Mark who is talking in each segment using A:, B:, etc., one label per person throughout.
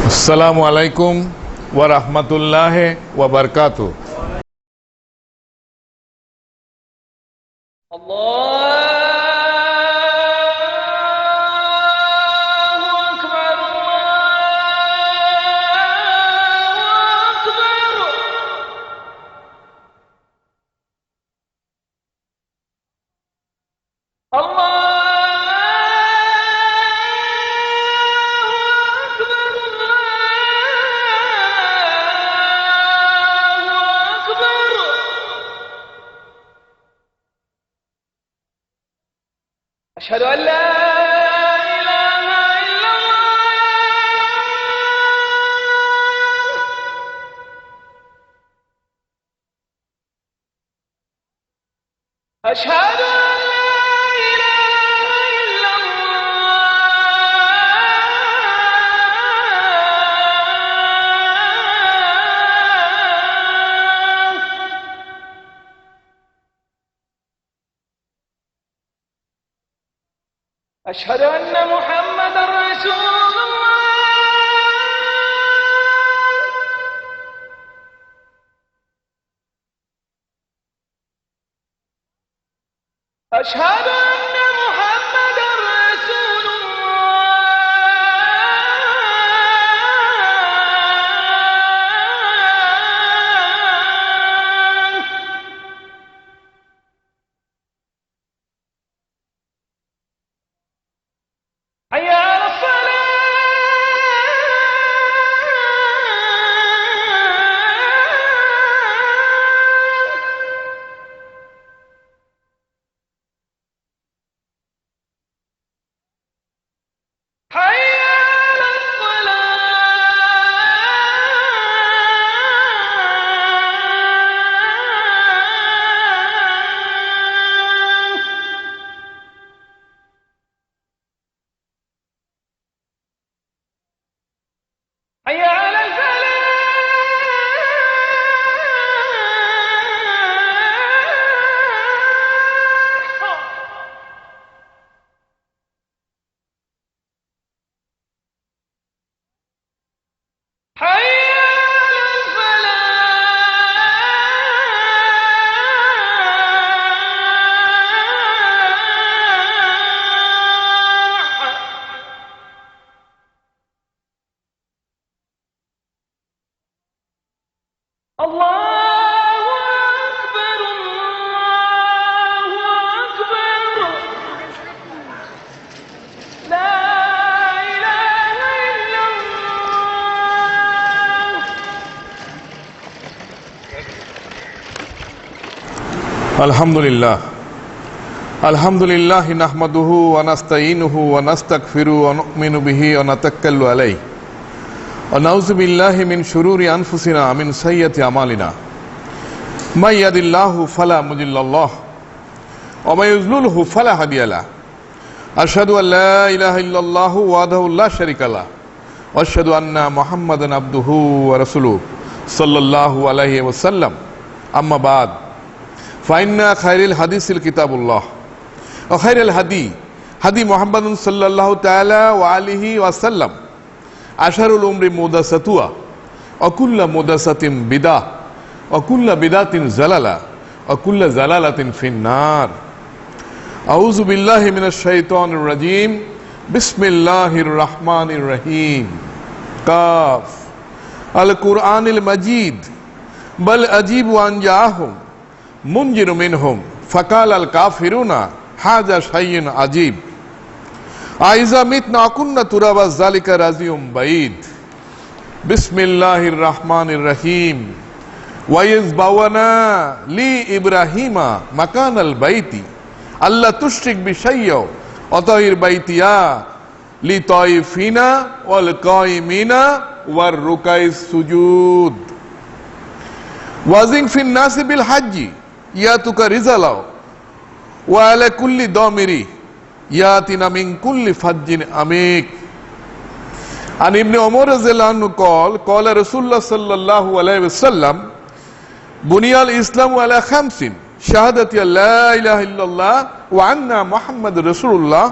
A: আসসালামু আলাইকুম ওয়া রাহমাতুল্লাহি ওয়া বারাকাতুহু।
B: أشهد أن لا إله إلا الله أشهد أن لا إله إلا الله أشهد أن محمدا رسول الله أشهد أن محمدا رسول الله حي على الصلاة حي على الصلاة حي على الفلاح حي على الفلاح الله أكبر الله أكبر لا إله إلا الله
A: আলহামদুলিল্লাহ নাহমাদুহু ওয়া নাস্তাঈনুহু ওয়া নাস্তাগফিরুহু ওয়া নু'মিনু বিহি ওয়া নাতাওয়াক্কালু আলাইহি ওয়া নাউযু বিল্লাহি মিন শুরুরি আনফুসিনা ওয়া মিন সাইয়্যাতি আমালিনা মান ইয়াহদিল্লাহু ফালা মুদিল্লা লাহু ওয়া মান ইউদ্লিলহু ফালা হাদিয়া লাহু আশহাদু আল লা ইলাহা ইল্লাল্লাহু ওয়াহদাহু লা শারীকা লাহু ওয়া আশহাদু আন্না মুহাম্মাদান আবদুহু ওয়া রাসূলুহু সাল্লাল্লাহু আলাইহি ওয়া সাল্লাম আম্মা বাদ ফাইন্না খায়রুল হাদিসিল কিতাবুল্লাহ ওয়া খায়রুল হাদি মুহাম্মাদুন সাল্লাল্লাহু তাআলা ওয়া আলিহি ওয়া সাল্লাম আশারুল উমরি মুহদাসাতুহা ওয়া কুল্লু মুহদাসাতিন বিদআহ ওয়া কুল্লু বিদআতিন জালালা ওয়া কুল্লু জালালাতিন ফিন্নার আউযু বিল্লাহি মিনাশ শাইতানির রাজীম বিসমিল্লাহির রাহমানির রহিম কাফ আল কুরআনিল মাজিদ বাল আজীবু আন জাআহুম মুনজিরু মিনহুম ফাকাল আল কাফিরুনা হাযা শাইউন আজীব আইযা মিতনা কুন্না তুরাবা যালিকা রাজিউম বাইদ বিসমিল্লাহির রাহমানির রহিম ওয়া ইযবাওয়ানা লি ইব্রাহিমা মাকানাল বাইতি আল্লা তুশরিক বিশাইয়্যা ওয়া তাহির বাইতিয়া লি তাইফিনা ওয়াল কাইমিনা ওয়ার রুকাইস সুজুদ ওয়াজিন ফিন নাসি বিল হাজ্জি ইয়াতুকা রিজালাও ওয়া আলা কুল্লি দামিরি ইয়াতিনা মিন কুল্লি ফাজ্জিন আমিক আন ইবনে ওমর রাদিয়াল্লাহু আনহু قال রাসূলুল্লাহ সাল্লাল্লাহু আলাইহি ওয়াসাল্লাম বুনিয়াল ইসলামু আলা খামসিন শাহাদাতি লা ইলাহা ইল্লাল্লাহ ওয়া আন্না মুহাম্মাদুর রাসূলুল্লাহ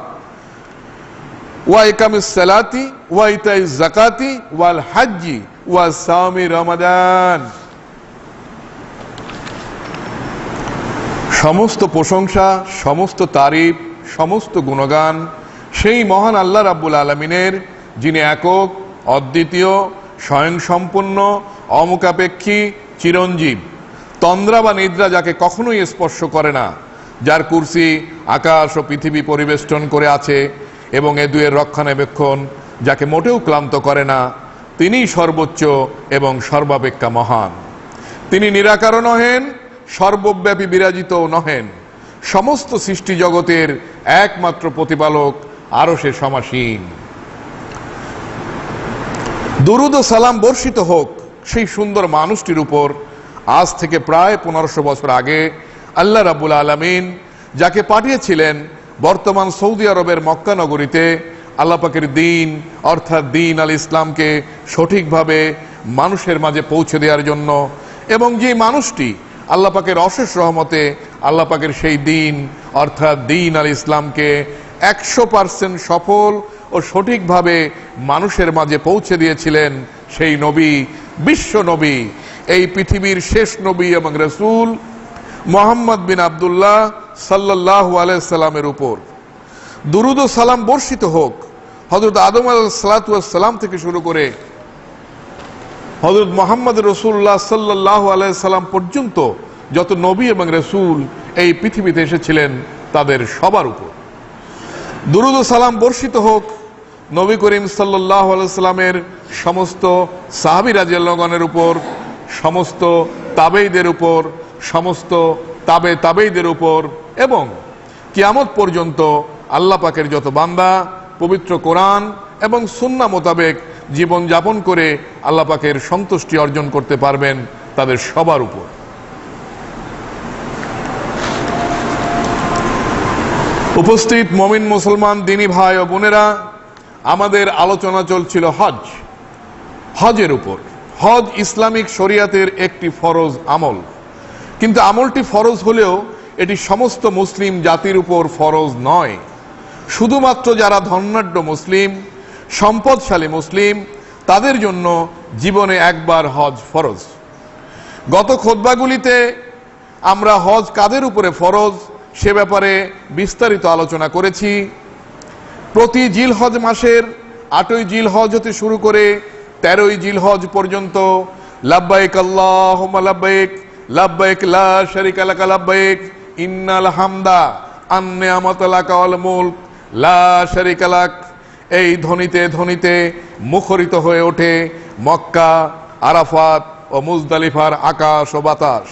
A: ওয়া ইকামিস সালাতি ওয়া ইতাইজ যাকাতি ওয়াল হাজ্জি ওয়া সাওমি রমাদান। সমস্ত প্রশংসা, সমস্ত তারিফ, সমস্ত গুণগান সেই মহান আল্লাহ রাব্বুল আলামিনের, যিনি একক, অদ্বিতীয়, স্বয়ংসম্পূর্ণ, অমুখাপেক্ষী, চিরঞ্জীব, তন্দ্রা বা নিদ্রা যাকে কখনোই স্পর্শ করে না, যার কুরসি আকাশ ও পৃথিবী পরিবেষ্টন করে আছে এবং এ দুয়ের রক্ষণাবেক্ষণ যাকে মোটেও ক্লান্ত করে না, তিনিই সর্বোচ্চ এবং সর্বাপেক্ষা মহান। তিনি নিরাকারও নহেন, সর্বব্যাপী বিরাজিতও নহেন, সমস্ত সৃষ্টি জগতের একমাত্র প্রতিপালক, আরশে সমাসীন। দুরুদ ও সালাম বর্ষিত হোক সেই সুন্দর মানুষটির উপর, আজ থেকে প্রায় 1500 বছর আগে আল্লাহ রাব্বুল আলামিন যাকে পাঠিয়েছিলেন বর্তমান সৌদি আরবের মক্কা নগরীতে আল্লাহ পাকের দ্বীন অর্থাৎ দ্বীন আল ইসলামকে সঠিকভাবে মানুষের মাঝে পৌঁছে দেওয়ার জন্য, এবং যে মানুষটি আল্লাহ পাকের অশেষ রহমতে আল্লাহ পাকের সেই দ্বীন অর্থাৎ দ্বীন আল ইসলামকে 100% সফল ও সঠিকভাবে মানুষের মাঝে পৌঁছে দিয়েছিলেন সেই নবী, বিশ্ব নবী, এই পৃথিবীর শেষ নবী এবং রাসূল মুহাম্মদ বিন আব্দুল্লাহ সাল্লাল্লাহু আলাইহি সাল্লামের উপর দুরুদ ও সালাম বর্ষিত হোক। হযরত আদম আলাইহিস সালাতু ওয়াস সালাম থেকে শুরু করে হযরত মুহাম্মদ রাসূলুল্লাহ সাল্লাল্লাহু আলাইহি সাল্লাম পর্যন্ত যত নবী এবং রাসূল এই পৃথিবীতে এসেছিলেন তাদের সবার উপর দুরুদ ও সালাম বর্ষিত হোক। নবী করিম সাল্লাল্লাহু আলাইহি সাল্লামের সমস্ত সাহাবী রাদিয়াল্লাহু আনহুর উপর, সমস্ত তাবেঈদের উপর, সমস্ত তাবেঈদের উপর, এবং কিয়ামত পর্যন্ত আল্লাহ পাকের যত বান্দা পবিত্র কোরআন এবং সুন্নাহ মোতাবেক জীবন যাপন করে আল্লাহ পাকের সন্তুষ্টি অর্জন করতে পারবেন তাদের সবার উপর। উপস্থিত মুমিন মুসলমান দিনী ভাই ও বোনেরা, আমাদের আলোচনা চলছিল হজের উপর। হজ ইসলামিক শরিয়াতের একটি ফরজ আমল, কিন্তু আমলটি ফরজ হলেও এটি সমস্ত মুসলিম জাতির উপর ফরজ নয়। শুধুমাত্র যারা ধনাঢ্য মুসলিম, সম্পদশালী মুসলিম, তাদের জন্য জীবনে একবার হজ ফরজ। গত খুতবাগুলিতে আমরা হজ কাদের উপরে ফরজ সে ব্যাপারে বিস্তারিত আলোচনা করেছি। প্রতি জিলহজ মাসের 8ই জিলহজ হতে শুরু করে 13ই জিলহজ পর্যন্ত লাব্বাইক আল্লাহুম্মা লাব্বাইক, লাব্বাইক লা শারীকা লাকা লাব্বাইক, ইন্নাল হামদা আন নি'মাতা লাকা ওয়াল মুলক লা শারীকা লাক, এই ধ্বনিতে ধ্বনিতে মুখরিত হয়ে ওঠে মক্কা, আরাফাত ও মুজদালিফার আকাশ ও বাতাস।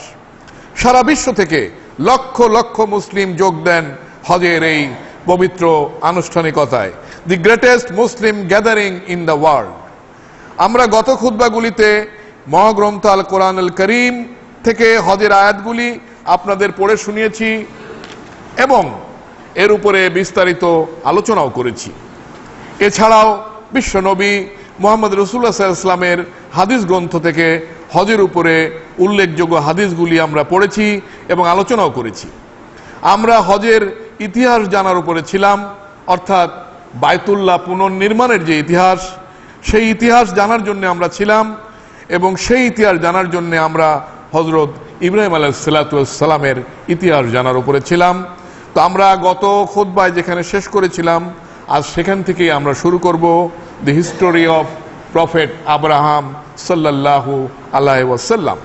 A: সারা বিশ্ব থেকে লক্ষ লক্ষ মুসলিম যোগ দেন হজের এই পবিত্র আনুষ্ঠানিকতায়, the greatest Muslim gathering in the world. আমরা গত খুতবাগুলিতে মহাগ্রন্থ আল কোরআন আল করিম থেকে হজের আয়াতগুলি আপনাদের পড়ে শুনিয়েছি এবং এর উপরে বিস্তারিত আলোচনাও করেছি। এছাড়াও বিশ্বনবী মুহাম্মদ রাসূলুল্লাহ সাল্লাল্লাহু আলাইহি ওয়াসাল্লামের হাদিস গ্রন্থ থেকে হজের উপরে উল্লেখযোগ্য হাদিসগুলি আমরা পড়েছি এবং আলোচনাও করেছি। আমরা হজের ইতিহাস জানার উপরে ছিলাম, অর্থাৎ বায়তুল্লাহ পুনর্নির্মাণের যে ইতিহাস, সেই ইতিহাস জানার জন্য আমরা ছিলাম, এবং সেই ইতিহাস জানার জন্য আমরা হযরত ইব্রাহিম আলাইহিস সালাতু ওয়াস সালামের ইতিহাস জানার উপরে ছিলাম। তো আমরা গত খুতবায় যেখানে শেষ করেছিলাম, আজ সেখান থেকেই আমরা শুরু করব দি হিস্টোরি অফ প্রফেট আব্রাহাম সাল্লাল্লাহু আলাইহি ওয়াসাল্লাম।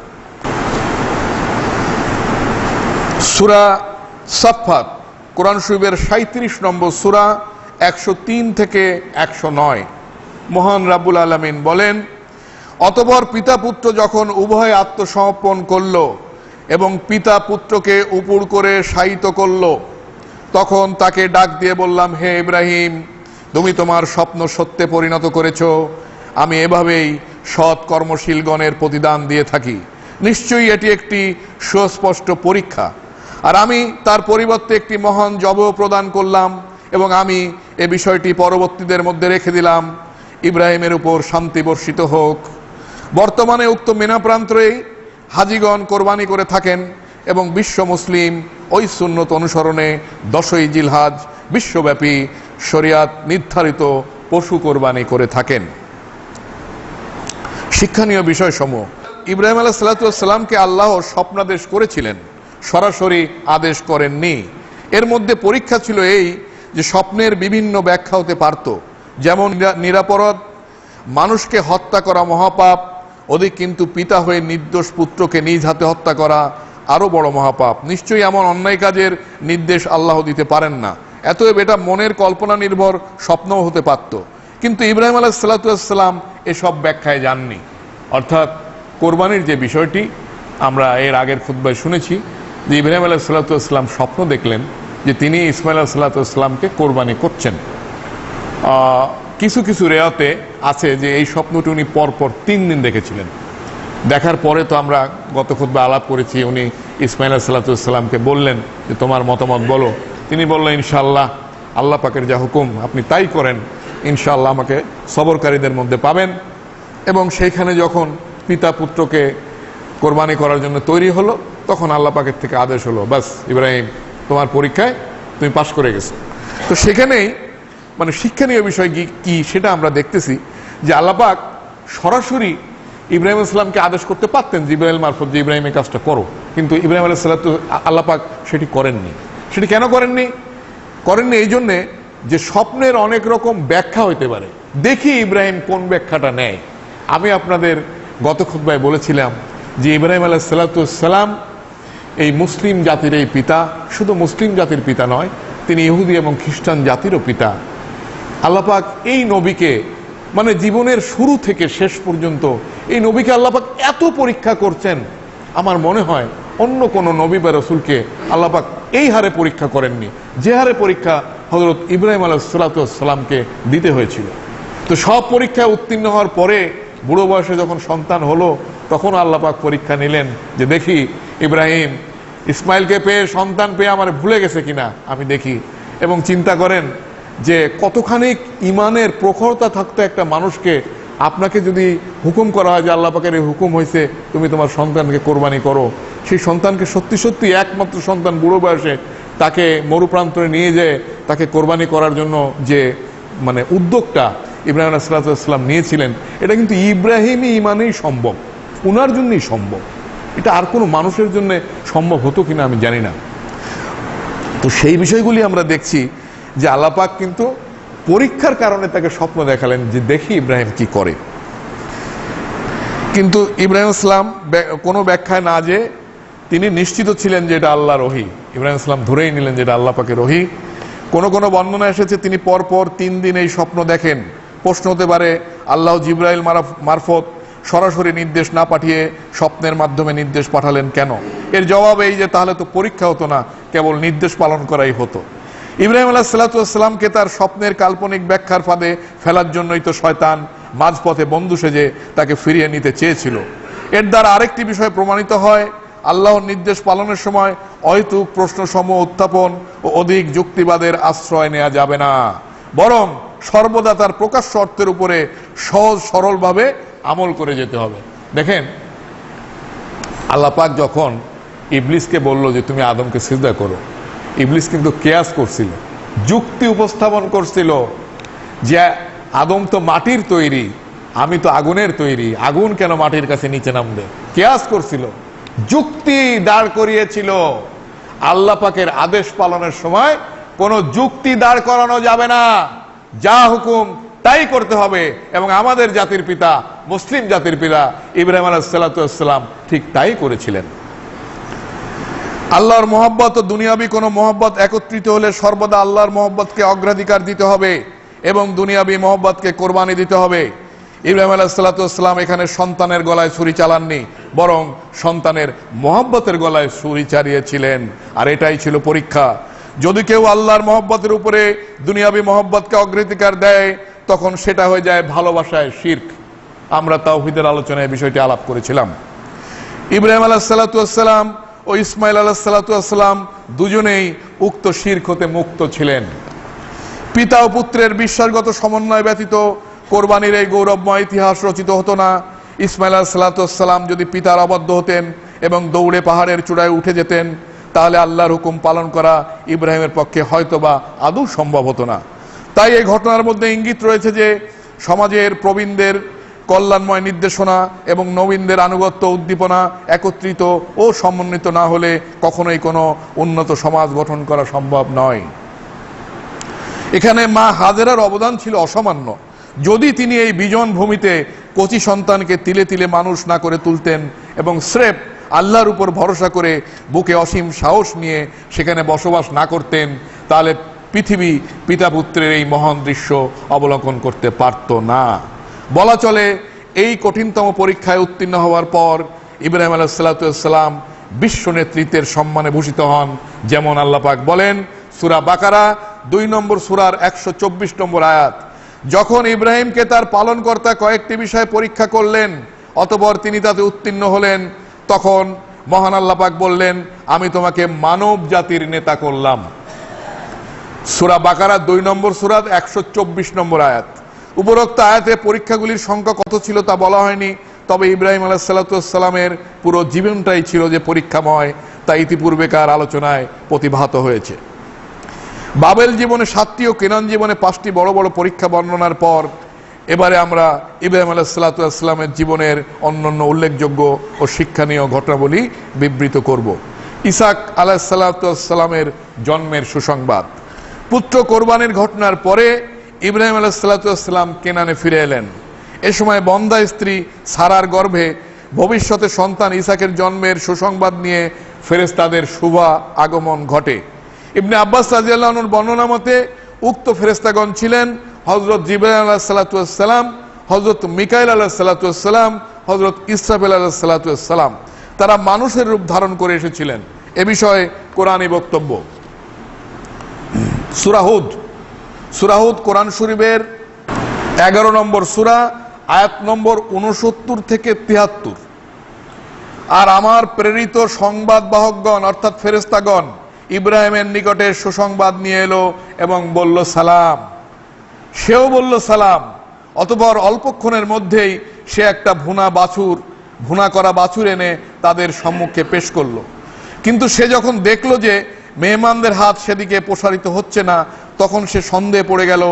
A: সূরা সাফফাত কোরআন শরীফের 37 নম্বর সূরা, 103 থেকে 109। মহান রাব্বুল আলামিন বলেন, অতঃপর পিতা পুত্র যখন উভয় আত্মসমর্পণ করল এবং পিতা পুত্রকে উপর করে শায়িত করল, তখন তাকে ডাক দিয়ে বললাম, হে ইব্রাহিম, তুমি তোমার স্বপ্ন সত্যে পরিণত করেছ। আমি এভাবেই সৎ কর্মশীলগণের প্রতিদান দিয়ে থাকি। নিশ্চয়ই এটি একটি সুস্পষ্ট পরীক্ষা, আর আমি তার পরিবর্তে একটি মহান জবাব প্রদান করলাম, এবং আমি এ বিষয়টি পরবর্তীদের মধ্যে রেখে দিলাম। ইব্রাহিমের উপর শান্তি বর্ষিত হোক। বর্তমানে উক্ত মিনা প্রান্তরেই হাজিগণ কোরবানি করে থাকেন, এবং বিশ্ব মুসলিম ওই সুন্নত অনুসরণে 10ই জিলহজ বিশ্বব্যাপী শরিয়াত নির্ধারিত পশু কোরবানি করে থাকেন। শিক্ষণীয় বিষয়সমূহ, ইব্রাহিম আলাইহিস সালামকে আল্লাহ স্বপ্নাদেশ করেছিলেন, সরাসরি আদেশ করেননি। এর মধ্যে পরীক্ষা ছিল এই যে স্বপ্নের বিভিন্ন ব্যাখ্যা হতে পারত, যেমন নিরাপরাধ মানুষকে হত্যা করা মহাপাপ অধিক, কিন্তু পিতা হয়ে নির্দোষ পুত্রকে নিজ হাতে হত্যা করা আরো বড় মহাপাপ। নিশ্চয়ই এমন অন্যায় কাজের নির্দেশ আল্লাহ দিতে পারেন না। এতএব এটা মনের কল্পনা নির্ভর স্বপ্নও হতে পারত, কিন্তু ইব্রাহিম আলাইহিস সালাম এসব ব্যাখ্যায় যাননি। অর্থাৎ কোরবানির যে বিষয়টি আমরা এর আগের খুতবায় শুনেছি যে ইব্রাহিম আলাইহিস সালাম স্বপ্ন দেখলেন যে তিনি ইসমাইল আলাইহিস সালামকে কোরবানি করছেন। কিছু কিছু রেওয়াতে আছে যে এই স্বপ্নটি উনি পরপর 3 দিন দেখেছিলেন। দেখার পরে তো আমরা গত খুতবায় আলাপ করেছি, উনি ইসমাইল আলাইহিস সালামকে বললেন যে তোমার মতামত বলো। তিনি বললেন ইনশাআল্লাহ, আল্লাহ পাকের যা হুকুম আপনি তাই করেন, ইনশাআল্লাহ আমাকে সবরকারীদের মধ্যে পাবেন। এবং সেইখানে যখন পিতা পুত্রকে কোরবানি করার জন্য তৈরি হলো, তখন আল্লাহ পাকের থেকে আদেশ হলো, বাস ইব্রাহিম তোমার পরীক্ষায় তুমি পাশ করে গেছো। তো সেখানেই মানে শিক্ষণীয় বিষয় কি সেটা আমরা দেখতেছি যে আল্লাহ পাক সরাসরি ইব্রাহিম ইসলামকে আদেশ করতে পারতেন জিবরাইল মারফত যে ইব্রাহিম এই কাজটা করো, কিন্তু ইব্রাহিম আলাইহিস সালাতু আল্লাহ পাক সেটি করেননি। সেটি কেন করেননি? এই জন্যে যে স্বপ্নের অনেক রকম ব্যাখ্যা হইতে পারে, দেখি ইব্রাহিম কোন ব্যাখ্যাটা নেয়। আমি আপনাদের গত খুতবায় বলেছিলাম যে ইব্রাহিম আলাইহিস সালাম এই মুসলিম জাতির এই পিতা, শুধু মুসলিম জাতির পিতা নয়, তিনি ইহুদি এবং খ্রিস্টান জাতিরও পিতা। আল্লাহ পাক এই নবীকে মানে জীবনের শুরু থেকে শেষ পর্যন্ত এই নবীকে আল্লাহ পাক এত পরীক্ষা করছেন, আমার মনে হয় অন্য কোন নবী বা রসুলকে আল্লাহ পাক এই হারে পরীক্ষা করেননি যে হারে পরীক্ষা হযরত ইব্রাহিম আলাইহিস সালামকে দিতে হয়েছিল। তো সব পরীক্ষায় উত্তীর্ণ হওয়ার পরে বুড়ো বয়সে যখন সন্তান হলো, তখন আল্লাহ পাক পরীক্ষা নিলেন যে দেখি ইব্রাহিম ইসমাইলকে পেয়ে, সন্তান পেয়ে আমার ভুলে গেছে কিনা আমি দেখি। এবং চিন্তা করেন যে কতখানি ইমানের প্রখরতা থাকতো একটা মানুষকে, আপনাকে যদি হুকুম করা হয় যে আল্লাহ পাকের এই হুকুম হয়েছে তুমি তোমার সন্তানকে কোরবানি করো, সেই সন্তানকে সত্যি সত্যি একমাত্র সন্তান বুড়ো বয়সে তাকে মরুপ্রান্তরে নিয়ে যেয়ে তাকে কোরবানি করার জন্য যে মানে উদ্যোগটা ইব্রাহিম আলাইহিস সালাম নিয়েছিলেন, এটা কিন্তু ইব্রাহিমই ইমানেই সম্ভব, উনার জন্যই সম্ভব। এটা আর কোনো মানুষের জন্য সম্ভব হতো কিনা আমি জানি না। তো সেই বিষয়গুলি আমরা দেখছি যে আল্লাহ পাক কিন্তু পরীক্ষার কারণে তাকে স্বপ্ন দেখালেন যে দেখি ইব্রাহিম কি করে। কিন্তু ইব্রাহিম ইসলাম কোনো ব্যাখ্যায় না যে তিনি নিশ্চিত ছিলেন যে এটা আল্লাহর ওহী। ইব্রাহিম ইসলাম ধরেই নিলেন যে এটা আল্লাহ পাকের ওহী। কোন কোন বর্ণনা এসেছে তিনি পরপর 3 দিন এই স্বপ্ন দেখেন। প্রশ্ন হতে পারে আল্লাহ জিবরাইল মারফত সরাসরি নির্দেশ না পাঠিয়ে স্বপ্নের মাধ্যমে নির্দেশ পাঠালেন কেন? এর জবাব এই যে তাহলে তো পরীক্ষা হতো না, কেবল নির্দেশ পালন করাই হতো। ইব্রাহিম আলাইহিস সালামকে তার স্বপ্নের কাল্পনিক ব্যাখ্যার ফাঁদে ফেলার জন্যই তো শয়তান মাঝপথে বন্ধু সেজে তাকে ফিরিয়ে নিতে চেয়েছিল। এর দ্বারা আরেকটি বিষয় প্রমাণিত হয়, আল্লাহর নির্দেশ পালনের সময় অহেতুক প্রশ্নসমূহ উত্থাপন ও অধিক যুক্তিবাদের আশ্রয় নেওয়া যাবে না, বরং সর্বদা তার প্রকাশ্য অর্থের উপরে সহজ সরলভাবে আমল করে যেতে হবে। দেখেন আল্লাহ পাক যখন ইবলিসকে বলল যে তুমি আদমকে সিজদা করো, ইবলিস কিন্তু কিয়াস করছিল, যুক্তি উপস্থাপন করছিল যে আদম তো মাটির তৈরি, আমি তো আগুনের তৈরি, আগুন কেন মাটির কাছে নিচে নামবে? কিয়াস করছিল, যুক্তি দাঁড় করিয়েছিল। আল্লাহ পাকের আদেশ পালনের সময় কোনো যুক্তি দাঁড় করানো যাবে না, যা হুকুম তাই করতে হবে। এবং আমাদের জাতির পিতা, মুসলিম জাতির পিতা ইব্রাহিম আলাইহিস সালাম ঠিক তাই করেছিলেন। আল্লাহর মহব্বত ও দুনিয়াবি কোনো মহব্বত একত্রিত হলে সর্বদা আল্লাহর মহব্বতকে অগ্রাধিকার দিতে হবে এবং দুনিয়াবি মহব্বতকে কোরবানি দিতে হবে। ইব্রাহিম আলাইহিস সালাম এখানে সন্তানের গলায় ছুরি চালাননি, বরং সন্তানের মহব্বতের গলায় ছুরি চালিয়েছিলেন। আর এটাই ছিল পরীক্ষা। যদি কেউ আল্লাহর মহব্বতের উপরে দুনিয়াবি মহব্বতকে অগ্রাধিকার দেয়, তখন সেটা হয়ে যায় ভালোবাসায় শিরক। আমরা তাওহীদের আলোচনায় বিষয়টি আলাপ করেছিলাম। ইব্রাহিম আলাইহিস সালাম ও ইসমাইল আলাইহিস সালাম দুজনেই উক্ত শিরক হতে মুক্ত ছিলেন। পিতা ও পুত্রের বিশ্বাসগত সমন্বয় ব্যতীত কোরবানির এই গৌরবময় ইতিহাস রচিত হতো না। ইসমাইল আলাইহিস সালাম যদি পিতার অবাধ্য হতেন এবং দৌড়ে পাহাড়ের চূড়ায় উঠে যেতেন, তাহলে আল্লাহর হুকুম পালন করা ইব্রাহিমের পক্ষে হয়তোবা আদৌ সম্ভব হতো না। তাই এই ঘটনার মধ্যে ইঙ্গিত রয়েছে যে সমাজের প্রবীণদের কল্যাণময় নির্দেশনা এবং নবীনদের আনুগত্য উদ্দীপনা একত্রিত ও সমন্বিত না হলে কখনোই কোনো উন্নত সমাজ গঠন করা সম্ভব নয়। এখানে মা হাজেরার অবদান ছিল অসামান্য। যদি তিনি এই বিজন ভূমিতে কচি সন্তানকে তিলে তিলে মানুষ না করে তুলতেন এবং স্রেফ আল্লাহর উপর ভরসা করে বুকে অসীম সাহস নিয়ে সেখানে বসবাস না করতেন, তাহলে পৃথিবী পিতা পুত্রের এই মহান দৃশ্য অবলোকন করতে পারত না। বলা চলে এই কঠিনতম পরীক্ষায় উত্তীর্ণ হওয়ার পর ইব্রাহিম আলাইহিস সালাম বিশ্ব নেতৃত্বের সম্মানে ভূষিত হন। যেমন আল্লাহ পাক বলেন সূরা বাকারা 2 নম্বর সূরার 124 নম্বর আয়াত, যখন ইব্রাহিমকে তার পালনকর্তা কয়েকটি বিষয় পরীক্ষা করলেন অতঃপর তিনি তাতে উত্তীর্ণ হলেন, তখন মহান আল্লাহ পাক বললেন আমি তোমাকে মানব জাতির নেতা করলাম। সূরা বাকারা 2 নম্বর সূরার 124 নম্বর আয়াত। উপরোক্ত আয়াতে পরীক্ষাগুলির সংখ্যা কত ছিল তা বলা হয়নি, তবে ইব্রাহিম আলাইহিস সালামের পুরো জীবনটাই ছিল যে পরীক্ষাময়, তা ইতিপূর্বেকার আলোচনায় প্রতিভাত হয়েছে। বাবেল জীবনে 7টি ও কেনান জীবনে 5টি বড় বড় পরীক্ষা বর্ণনার পর এবারে আমরা ইব্রাহিম আলাইহিস সালামের জীবনের অন্যান্য উল্লেখযোগ্য ও শিক্ষণীয় ঘটনাবলী বিবৃত করব। ইসাক আলাইহিস সালামের জন্মের সুসংবাদ। পুত্র কোরবানির ঘটনার পরে ইব্রাহিম আলাইহিস সালাম কেনানে ফিরে এলেন। এ সময় বন্দা স্ত্রী সারার গর্ভে ভবিষ্যতে সন্তান ইসাকের জন্মের সুসংবাদ নিয়ে ফেরেশতাদের শুভ আগমন ঘটে। ইবনে আব্বাস রাদিয়াল্লাহু আনহুর বর্ণনা মতে উক্ত ফেরেশতাগণ ছিলেন হযরত জিবরাইল আলাইহিস সালাম, হযরত মিকাইল আলাইহিস সালাম, হযরত ইসরাফিল আলাইহিস সালাম। তারা মানুষের রূপ ধারণ করে এসেছিলেন। এ বিষয়ে কোরআনী বক্তব্য। সূরা হুদ কোরআন শরীফের 11 নম্বর সূরা, আয়াত নম্বর 69 থেকে 73। আর আমার প্রেরিত সংবাদ বাহকগণ অর্থাৎ ফেরেশতাগণ ইব্রাহিমের নিকটে সুসংবাদ নিয়ে এলো এবং বলল সালাম। সেও বলল সালাম। অতঃপর অল্পক্ষণের মধ্যেই সে একটা ভুনা করা বাছুর এনে তাদের সম্মুখে পেশ করলো। কিন্তু সে যখন দেখলো যে মেহমানদের হাত সেদিকে প্রসারিত হচ্ছে না, তখন সে সন্দেহে পড়ে গেল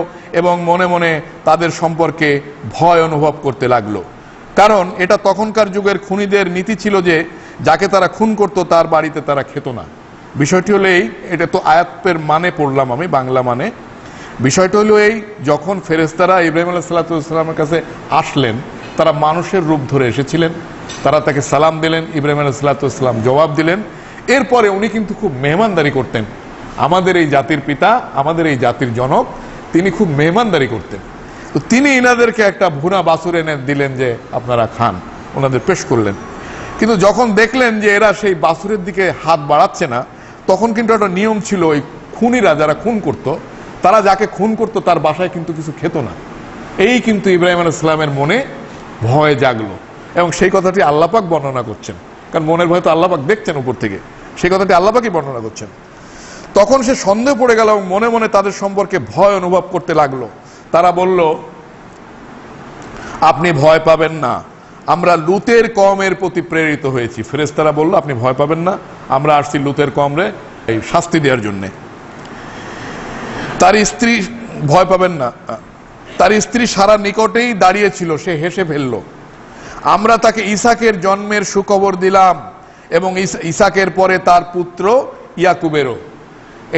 A: এবং মনে মনে তাদের সম্পর্কে ভয় অনুভব করতে লাগলো। কারণ এটা তখনকার যুগের খুনিদের নীতি ছিল যে যাকে তারা খুন করত তার বাড়িতে তারা খেত না। বিষয়টি হলো এই, এটা তো আয়াতের মানে পড়লাম আমি, বাংলা মানে। বিষয়টা হলো এই, যখন ফেরেশতারা ইব্রাহিম আলাইহিস সালামের কাছে আসলেন তারা মানুষের রূপ ধরে এসেছিলেন। তারা তাকে সালাম দিলেন, ইব্রাহিম আলাইহিস সালাম জবাব দিলেন। এরপরে উনি কিন্তু খুব মেহমানদারি করতেন। আমাদের এই জাতির পিতা, আমাদের এই জাতির জনক, তিনি খুব মেহমানদারি করতেন। তো তিনি ইনাদেরকে একটা ভুনা বাছুর এনে দিলেন যে আপনারা খান, ওনাদের পেশ করলেন। কিন্তু যখন দেখলেন যে এরা সেই বাছুরের দিকে হাত বাড়াচ্ছে না, তখন কিন্তু একটা নিয়ম ছিল, ওই খুনিরা যারা খুন করত তারা যাকে খুন করত তার বাসায় কিন্তু কিছু খেত না। এই কিন্তু ইব্রাহিম আলাইহিস সালামের মনে ভয় জাগলো এবং সেই কথাটি আল্লাহ পাক বর্ণনা করছেন। কারণ মনের ভয় তো আল্লাহ পাক দেখছেন উপর থেকে, সেই কথাটি আল্লাহ পাকই বর্ণনা করছেন। তখন সে সন্দেহ পড়ে গেল এবং মনে মনে তাদের সম্পর্কে ভয় অনুভব করতে লাগলো। তারা বলল আপনি ভয় পাবেন না, আমরা লুতের কওমের প্রতি প্রেরিত হয়েছি। ফেরেশতারা বলল আপনি ভয় পাবেন না, আমরা আসছি লুতের কওমরে এই শাস্তি দেওয়ার জন্য। তার স্ত্রী ভয় পাবেন না, তার স্ত্রী সারা নিকটেই দাঁড়িয়েছিল, সে হেসে ফেলল। আমরা তাকে ইসাকের জন্মের সুখবর দিলাম এবং ইসাকের পরে তার পুত্র ইয়াকুবেরও।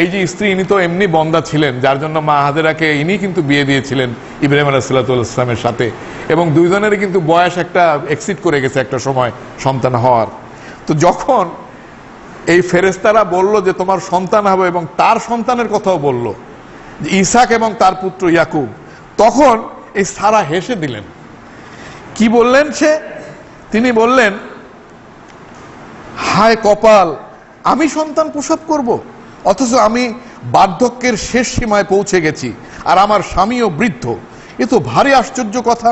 A: এই যে স্ত্রী, ইনি তো এমনি বন্দা ছিলেন, যার জন্য মা হাজেরাকে ইনি কিন্তু বিয়ে দিয়েছিলেন ইব্রাহিম আলাইহিস সালামের সাথে, এবং দুইজনেরই কিন্তু বয়স একটা এক্সিড করে গেছে একটা সময় সন্তান হওয়ার। তো যখন এই ফেরেশতারা বলল যে তোমার সন্তান হবে এবং তার সন্তানের কথাও বলল যে ইসাক এবং তার পুত্র ইয়াকুব, তখন এই সারা হেসে দিলেন। কি বললেন সে? তিনি বললেন হায় কপাল, আমি সন্তান প্রসব করব, অথচ আমি বার্ধক্যের শেষ সীমায় পৌঁছে গেছি আর আমার স্বামীও বৃদ্ধ। এ তো ভারী আশ্চর্য কথা।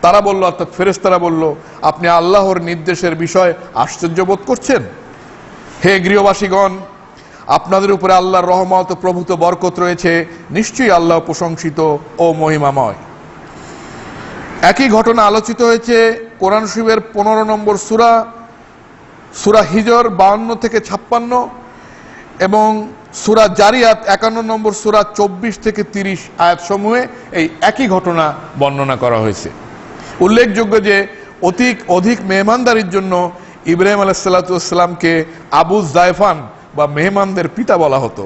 A: তারা বলল, অর্থাৎ ফেরেশতারা বলল, আপনি আল্লাহর নির্দেশের বিষয় আশ্চর্য বোধ করছেন? হে গৃহবাসীগণ, আপনাদের উপরে আল্লাহর রহমত ও প্রভূত বরকত রয়েছে, নিশ্চয়ই আল্লাহ প্রশংসিত ও মহিমাময়। একই ঘটনা আলোচিত হয়েছে কোরআন শরীফের 15 নম্বর সূরা, সূরা হিজর 52 থেকে 56, এবং সূরা জারিয়াত 51 নম্বর সূরা 24 থেকে 30 আয়াত সমূহে এই একই ঘটনা বর্ণনা করা হয়েছে। উল্লেখযোগ্য যে অধিক মেহমানদারির জন্য ইব্রাহিম আলাইহিসসালামকে আবু জায়ফান বা মেহমানদের পিতা বলা হতো।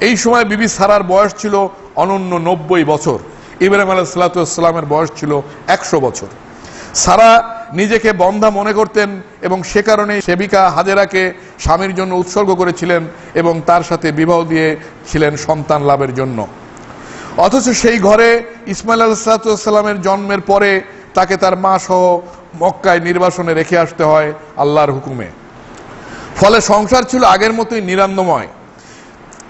A: এই সময় বিবি সারার বয়স ছিল অনন্য 90 বছর, ইব্রাহিম আলাইহিসসালামের বয়স ছিল 100 বছর। সারা নিজেকে বন্ধা মনে করতেন এবং সে কারণে সেবিকা হাজেরাকে স্বামীর জন্য উৎসর্গ করেছিলেন এবং তার সাথে বিবাহ দিয়েছিলেন সন্তান লাভের জন্য। অথচ সেই ঘরে ইসমাইল আলাইহিসসালামের জন্মের পরে তাকে তার মা সহ মক্কায় নির্বাসনে রেখে আসতে হয় আল্লাহর হুকুমে। ফলে সংসার ছিল আগের মতোই নিরানন্দময়।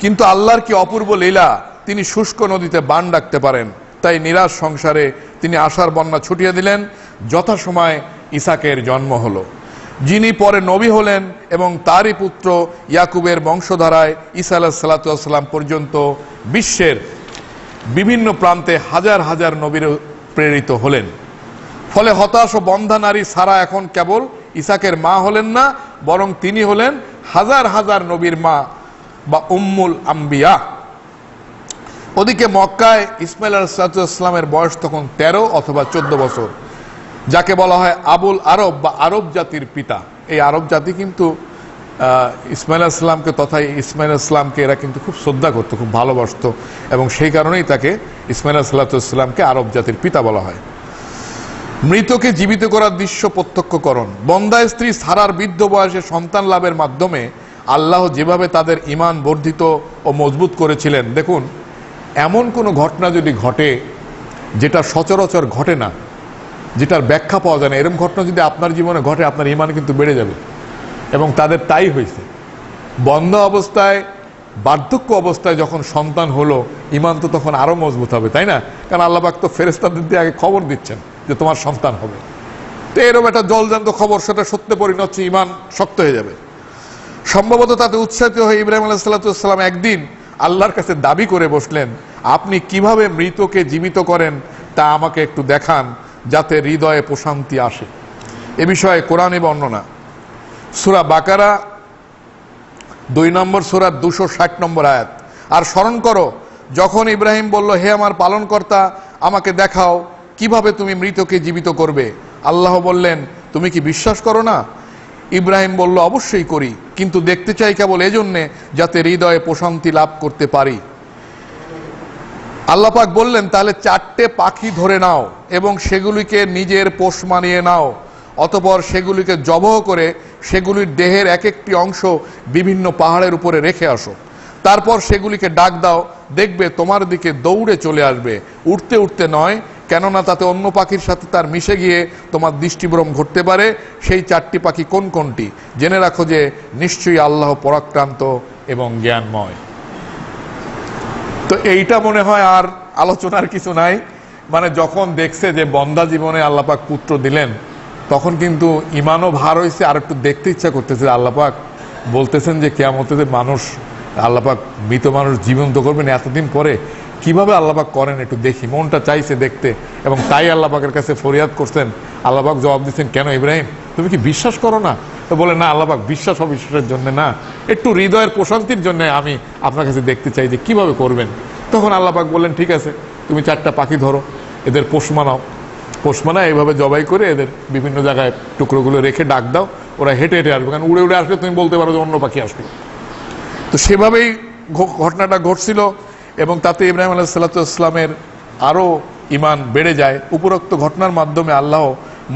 A: কিন্তু আল্লাহর কি অপূর্ব লীলা, তিনি শুষ্ক নদীতে বান ডাকতে পারেন। তাই নিরাশ সংসারে তিনি আশার বন্যা ছুটিয়ে দিলেন। যথাসময় ইসাকের জন্ম হলো, যিনি পরে নবী হলেন এবং তারই পুত্র ইয়াকুবের বংশধারায় ঈসা আলাইহিসসালাম পর্যন্ত বিশ্বের বিভিন্ন প্রান্তে হাজার হাজার নবীর প্রেরিত হলেন। ফলে হতাশ ও বন্ধা নারী সারা এখন কেবল ইসাকের মা হলেন না, বরং তিনি হলেন হাজার হাজার নবীর মা বা উম্মুল আম্বিয়া। ওদিকে মক্কায় ইসমাইল আলাইহিসসালামের বয়স তখন 13 অথবা 14 বছর, যাকে বলা হয় আবুল আরব বা আরব জাতির পিতা। এই আরব জাতি কিন্তু ইসমাইল আলাইহিসসালামকে তথা ইসমাইল আলাইহিসসালামকে এরা কিন্তু খুব শ্রদ্ধা করতো, খুব ভালোবাসতো এবং সেই কারণেই তাকে ইসমাইল আলাইহিসসালামকে আরব জাতির পিতা বলা হয়। মৃতকে জীবিত করার দৃশ্য প্রত্যক্ষকরণ। বন্দা স্ত্রী সারার বৃদ্ধ বয়সে সন্তান লাভের মাধ্যমে আল্লাহ যেভাবে তাদের ঈমান বর্ধিত ও মজবুত করেছিলেন, দেখুন এমন কোনো ঘটনা যদি ঘটে যেটা সচরাচর ঘটে না, যেটার ব্যাখ্যা পাওয়া যায় না, এরকম ঘটনা যদি আপনার জীবনে ঘটে, আপনার ঈমান কিন্তু বেড়ে যাবে। এবং তাদের তাই হয়েছে। বন্ধ অবস্থায়, বার্ধক্য অবস্থায় যখন সন্তান হলো, ঈমান তো তখন আরো মজবুত হবে, তাই না? কারণ আল্লাহ পাক তো ফেরেশতাদের দিয়ে আগে খবর দিচ্ছেন যে তোমার সন্তান হবে। তো এরকম একটা জলজান্ত খবর, সেটা সত্যে পরিণত হচ্ছে, ঈমান শক্ত হয়ে যাবে। সম্ভবত তাতে উৎসাহিত হয়ে ইব্রাহিম আলাইহিসসালাম একদিন আল্লাহর কাছে দাবি করে বসলেন, আপনি কিভাবে মৃতকে জীবিত করেন তা আমাকে একটু দেখান, যাতে হৃদয়ে প্রশান্তি আসে। এ বিষয়ে কোরআনে বর্ণনা, সূরা বাকারা 2 নম্বর সূরা 260 নম্বর আয়াত। আর স্মরণ করো যখন ইব্রাহিম বলল, হে আমার পালনকর্তা, আমাকে দেখাও কিভাবে তুমি মৃতকে জীবিত করবে। আল্লাহ বললেন, তুমি কি বিশ্বাস করো না? ইব্রাহিম বলল, অবশ্যই করি, কিন্তু দেখতে চাই কেবল এজন্যে যাতে হৃদয়ে প্রশান্তি লাভ করতে পারি। আল্লাহ পাক বললেন, তাহলে 4টে পাখি ধরে নাও এবং সেগুলিকে নিজের পোষ মানিয়ে নাও। অতঃপর সেগুলিকে জবহ করে সেগুলির দেহের এক একটি অংশ বিভিন্ন পাহাড়ের উপরে রেখে আসো। তারপর সেগুলিকে ডাক দাও, দেখবে তোমার দিকে দৌড়ে চলে আসবে, উঠতে উঠতে নয়, কেননা তাতে অন্য পাখির সাথে তার মিশে গিয়ে তোমার দৃষ্টিভ্রম ঘটতে পারে। সেই 4টি পাখি কোন কোনটি? জেনে রাখো যে নিশ্চয়ই আল্লাহ পরাক্রান্ত এবং জ্ঞানময়। তো এইটা মনে হয় আর আলোচনার কিছু নাই। মানে যখন দেখছে যে বন্দা জীবনে আল্লাহ পাক পুত্র দিলেন, তখন কিন্তু ঈমানও ভার হয়েছে, আর একটু দেখতে ইচ্ছা করতেছে। আল্লাহ পাক বলতেছেন যে কিয়ামতে মানুষ, আল্লাহ পাক মৃত মানুষ জীবন্ত করবেন এতদিন পরে, কিভাবে আল্লাহ পাক করেন একটু দেখি। মনটা চাইছে দেখতে, এবং তাই আল্লাহ পাকের কাছে ফরিয়াদ করছেন। আল্লাহ পাক জবাব দিচ্ছেন, কেন ইব্রাহিম তুমি কি বিশ্বাস করো না? তো বলে, না আল্লাহ পাক, বিশ্বাস অবিশ্বাসের জন্য না, একটু হৃদয়ের প্রশান্তির জন্য আমি আপনার কাছে দেখতে চাই যে কিভাবে করবেন। তখন আল্লাহ পাক বললেন, ঠিক আছে, তুমি 4টা পাখি ধরো, এদের পোষ মানাও, পোষ মানায় এইভাবে জবাই করে এদের বিভিন্ন জায়গায় টুকরোগুলো রেখে ডাক দাও, ওরা হেঁটে হেঁটে আসবে। কারণ উড়ে উড়ে আসলে তুমি বলতে পারো যে অন্য পাখি আসবে। তো সেভাবেই ঘটনাটা ঘটছিল এবং তাতে ইব্রাহিম আলাইহিসসালামের আরও ঈমান বেড়ে যায়। উপরোক্ত ঘটনার মাধ্যমে আল্লাহ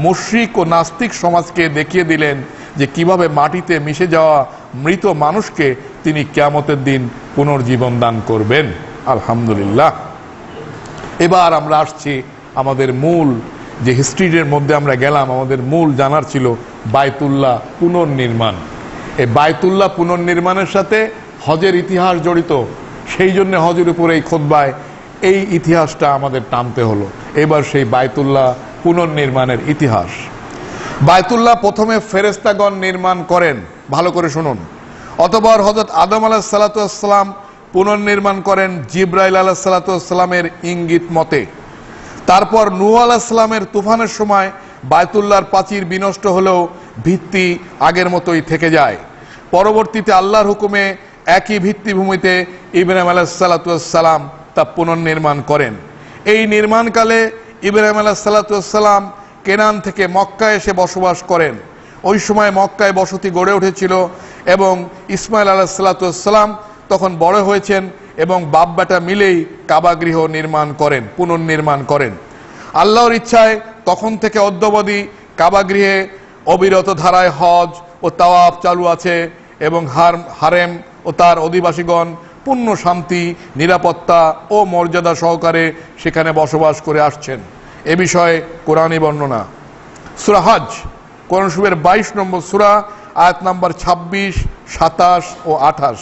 A: মুশরিক ও নাস্তিক সমাজকে দেখিয়ে দিলেন যে কিভাবে মাটিতে মিশে যাওয়া মৃত মানুষকে তিনি কিয়ামতের দিন পুনর্জীবন দান করবেন। আলহামদুলিল্লাহ। এবার আমরা আসছি আমাদের মূল যে হিস্ট্রির মধ্যে আমরা গেলাম। আমাদের মূল জানার ছিল বায়তুল্লাহ পুনর্নির্মাণ। এই বায়তুল্লাহ পুনর্নির্মাণের সাথে হজের ইতিহাস জড়িত, সেই জন্য হজের উপরে এই খুতবায় এই ইতিহাসটা আমাদের টানতে হলো। এবার সেই বায়তুল্লাহ পুনর্নির্মাণের ইতিহাস। বায়তুল্লাহ প্রথমে ফেরেশতাগণ নির্মাণ করেন, ভালো করে শুনুন। অতঃপর হযরত আদম আলাইহিসসালাম পুনর্নির্মাণ করেন জিবরাইল আলাইহিসসালামের ইঙ্গিত মতে। তারপর নূহ আলাইহিসসালামের তুফানের সময় বায়তুল্লাহর প্রাচীর বিনষ্ট হলেও ভিত্তি আগের মতোই থেকে যায়। পরবর্তীতে আল্লাহর হুকুমে একই ভিত্তিভূমিতে ইব্রাহিম আলাইহিসসালাম তা পুনর্নির্মাণ করেন। এই নির্মাণকালে ইব্রাহিম আলাইহিসসালাম কেনান থেকে মক্কায় এসে বসবাস করেন। ওই সময় মক্কায় বসতি গড়ে উঠেছিল এবং ইসমাইল আলাইহিসসালাম তখন বড় হয়েছেন এবং বাপ বেটা মিলেই কাবা গৃহ নির্মাণ করেন, পুনর্নির্মাণ করেন। আল্লাহর ইচ্ছায় তখন থেকে অদ্যাবধি কাবা গৃহে অবিরত ধারায় হজ ও তাওয়াফ চালু আছে এবং হারেম ও তার অধিবাসীগণ পূর্ণ শান্তি, নিরাপত্তা ও মর্যাদা সহকারে সেখানে বসবাস করে আসছেন। এ বিষয়ে কোরআনী বর্ণনা। সূরা হজ, কোরআন শরীফের 22 নম্বর সূরা, আয়াত নম্বর 26, 27 ও 28।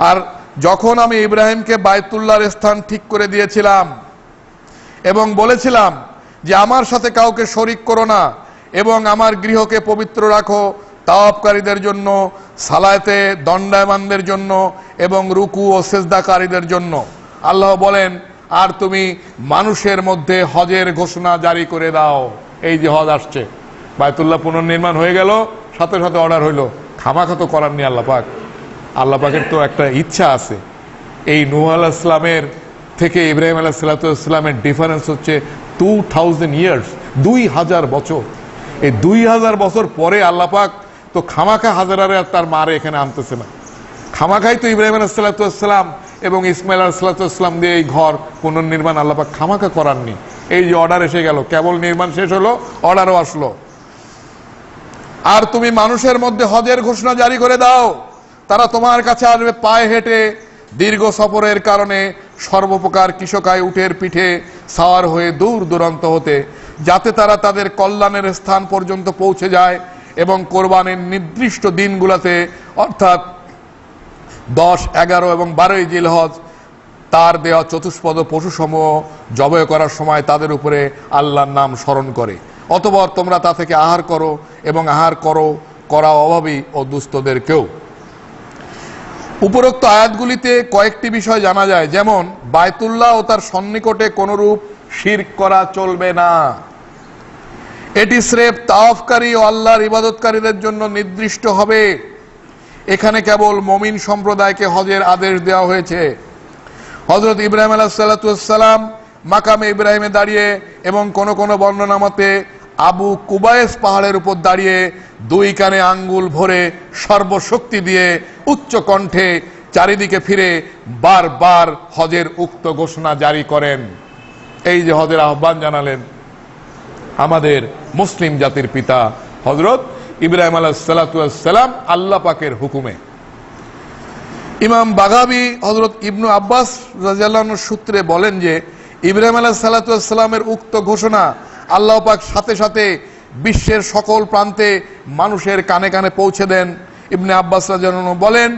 A: আর যখন আমি ইব্রাহিমকে বায়তুল্লাহর স্থান ঠিক করে দিয়েছিলাম এবং বলেছিলাম যে আমার সাথে কাউকে শরীক করো না এবং আমার গৃহকে পবিত্র রাখো তাওয়াফকারীদের জন্য, সালাতে দণ্ডায়মানদের জন্য এবং রুকু ও সেজদাকারীদের জন্য। আল্লাহ বলেন, আর তুমি মানুষের মধ্যে হজের ঘোষণা জারি করে দাও। এই যে হজ আসছে, বায়তুল্লাহ পুনর্নির্মাণ হয়ে গেল, সাথে সাথে অর্ডার হইল। খামাখা তো করার নি আল্লাহ পাক। আল্লাহ পাকের তো একটা ইচ্ছা আছে। এই নূহ আলাইহিস সালামের থেকে ইব্রাহিম আলাইহিস সালামের ডিফারেন্স হচ্ছে 2000 ইয়ার্স, 2000 বছর। এই 2000 বছর পরে আল্লাহ পাক তো খামাখা হাজারারে আর তার মারে এখানে আনতেছে না। খামাখাই তো ইব্রাহিম আলাইহিস সালাম এবং ইসমাইল আলাইহিস সালাম দিয়ে এই ঘর পুনর্নির্মাণ আল্লাহ পাক খামাখা করাননি। এই যে অর্ডার এসে গেল, কেবল নির্মাণ শেষ হলো, অর্ডারও আসলো। আর তুমি মানুষের মধ্যে হজের ঘোষণা জারি করে দাও, তারা তোমার কাছে আসবে পায়ে হেঁটে, দীর্ঘ সফরের কারণে সর্বপ্রকার কৃষকায় উটের পিঠে সাওয়ার হয়ে দূর দূরান্ত হতে, যাতে তারা তাদের কল্যাণের স্থান পর্যন্ত পৌঁছে যায় এবং কোরবানির নির্দিষ্ট দিনগুলোতে অর্থাৎ 10, 11 এবং 12 জিলহজ তার দেওয়া চতুষ্পদ পশুসমূহ জবাই করার সময় তাদের উপরে আল্লাহর নাম স্মরণ করে। অতঃপর তোমরা তা থেকে আহার করো এবং আহার করা অভাবী ও দুস্থদেরকেও। উপরোক্ত আয়াতগুলিতে কয়েকটি বিষয় জানা যায়, যেমন বায়তুল্লাহ ও তার সন্নিকটে কোনরূপ শিরক করা চলবে না। এটি স্রেফ তাওয়াফকারী ও আল্লাহর ইবাদতকারীদের জন্য নির্দিষ্ট হবে। এখানে কেবল মুমিন সম্প্রদায়কে হজের আদেশ দেওয়া হয়েছে। হযরত ইব্রাহিম আলাইহিস সালাম মাকামে ইব্রাহিমে দাঁড়িয়ে এবং কোন কোন বর্ণনা মতে আবু কুবায়েস পাহাড়ের উপর দাঁড়িয়ে 2 কানে আঙ্গুল ভরে সর্বশক্তি দিয়ে উচ্চ কণ্ঠে চারিদিকে ফিরে বারবার হজের উক্ত ঘোষণা জারি করেন। এই যে হজের আহ্বান জানালেন আমাদের মুসলিম জাতির পিতা হযরত ইব্রাহিম আলাইহিস সালাম আল্লাহ পাকের হুকুমে। ইমাম বাগাবী হযরত ইবনু আব্বাস রাদিয়াল্লাহু আনহু সূত্রে বলেন যে ইব্রাহিম আলাইহিস সালামের উক্ত ঘোষণা আল্লাহ পাক সাথে সাথে বিশ্বের সকল প্রান্তে মানুষের কানে কানে পৌঁছে দেন। ইবনে আব্বাস রাদিয়াল্লাহু আনহু বলেন,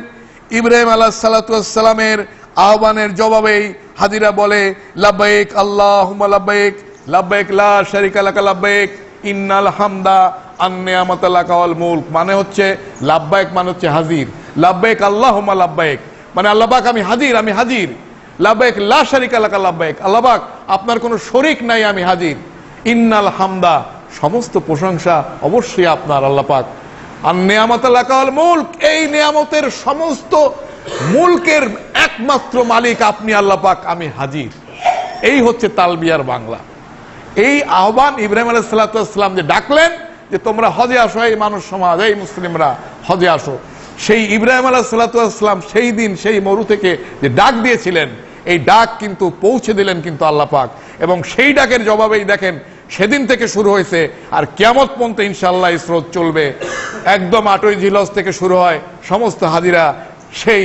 A: ইব্রাহিম আলাইহিস সালামের আহ্বানের জবাবেই হাজিরা বলে, লাব্বাইক আল্লাহুম্মা লাব্বাইক, লাব্বাইক লা শারিকা লাকা লাব্বাইক, ইন্নাল হামদা আন নিয়ামাতা লাকা ওয়াল মুলক। মানে হচ্ছে লাব্বাইক মানে হচ্ছে হাজির, লাব্বাইক আল্লাহুম্মা লাব্বাইক মানে আল্লাহ পাক আমি হাজির, আমি হাজির। লাব্বাইক লা শারিকা লাকা লাব্বাইক, আল্লাহ পাক আপনার কোনো শরীক নাই, আমি হাজির। ইন্নাল হামদা সমস্ত প্রশংসা অবশ্যই আপনার আল্লাহ পাক। আর নিয়ামাতা লাকা ওয়াল মুলক, এই নিয়ামতের সমস্ত মুলকের একমাত্র মালিক আপনি আল্লাহ পাক, আমি হাজির। এই হচ্ছে তালবিয়ার বাংলা। এই আহ্বান ইব্রাহিম আলাইহিস সালাম যে ডাকলেন যে তোমরা হজে আসো, এই মানুষ সমাজ, এই মুসলিমরা হজে আসো, সেই ইব্রাহিম আলাইহিস সালাম সেই দিন সেই মরু থেকে যে ডাক দিয়েছিলেন, এই ডাক কিন্তু পৌঁছে দিলেন কিন্তু আল্লাহ পাক। এবং সেই ডাকের জবাবেই দেখেন সেদিন থেকে শুরু হয়েছে আর কিয়ামত পর্যন্ত ইনশাআল্লাহ এই স্রোত চলবে। একদম 8ই জিলহজ থেকে শুরু হয়, সমস্ত হাজিরা সেই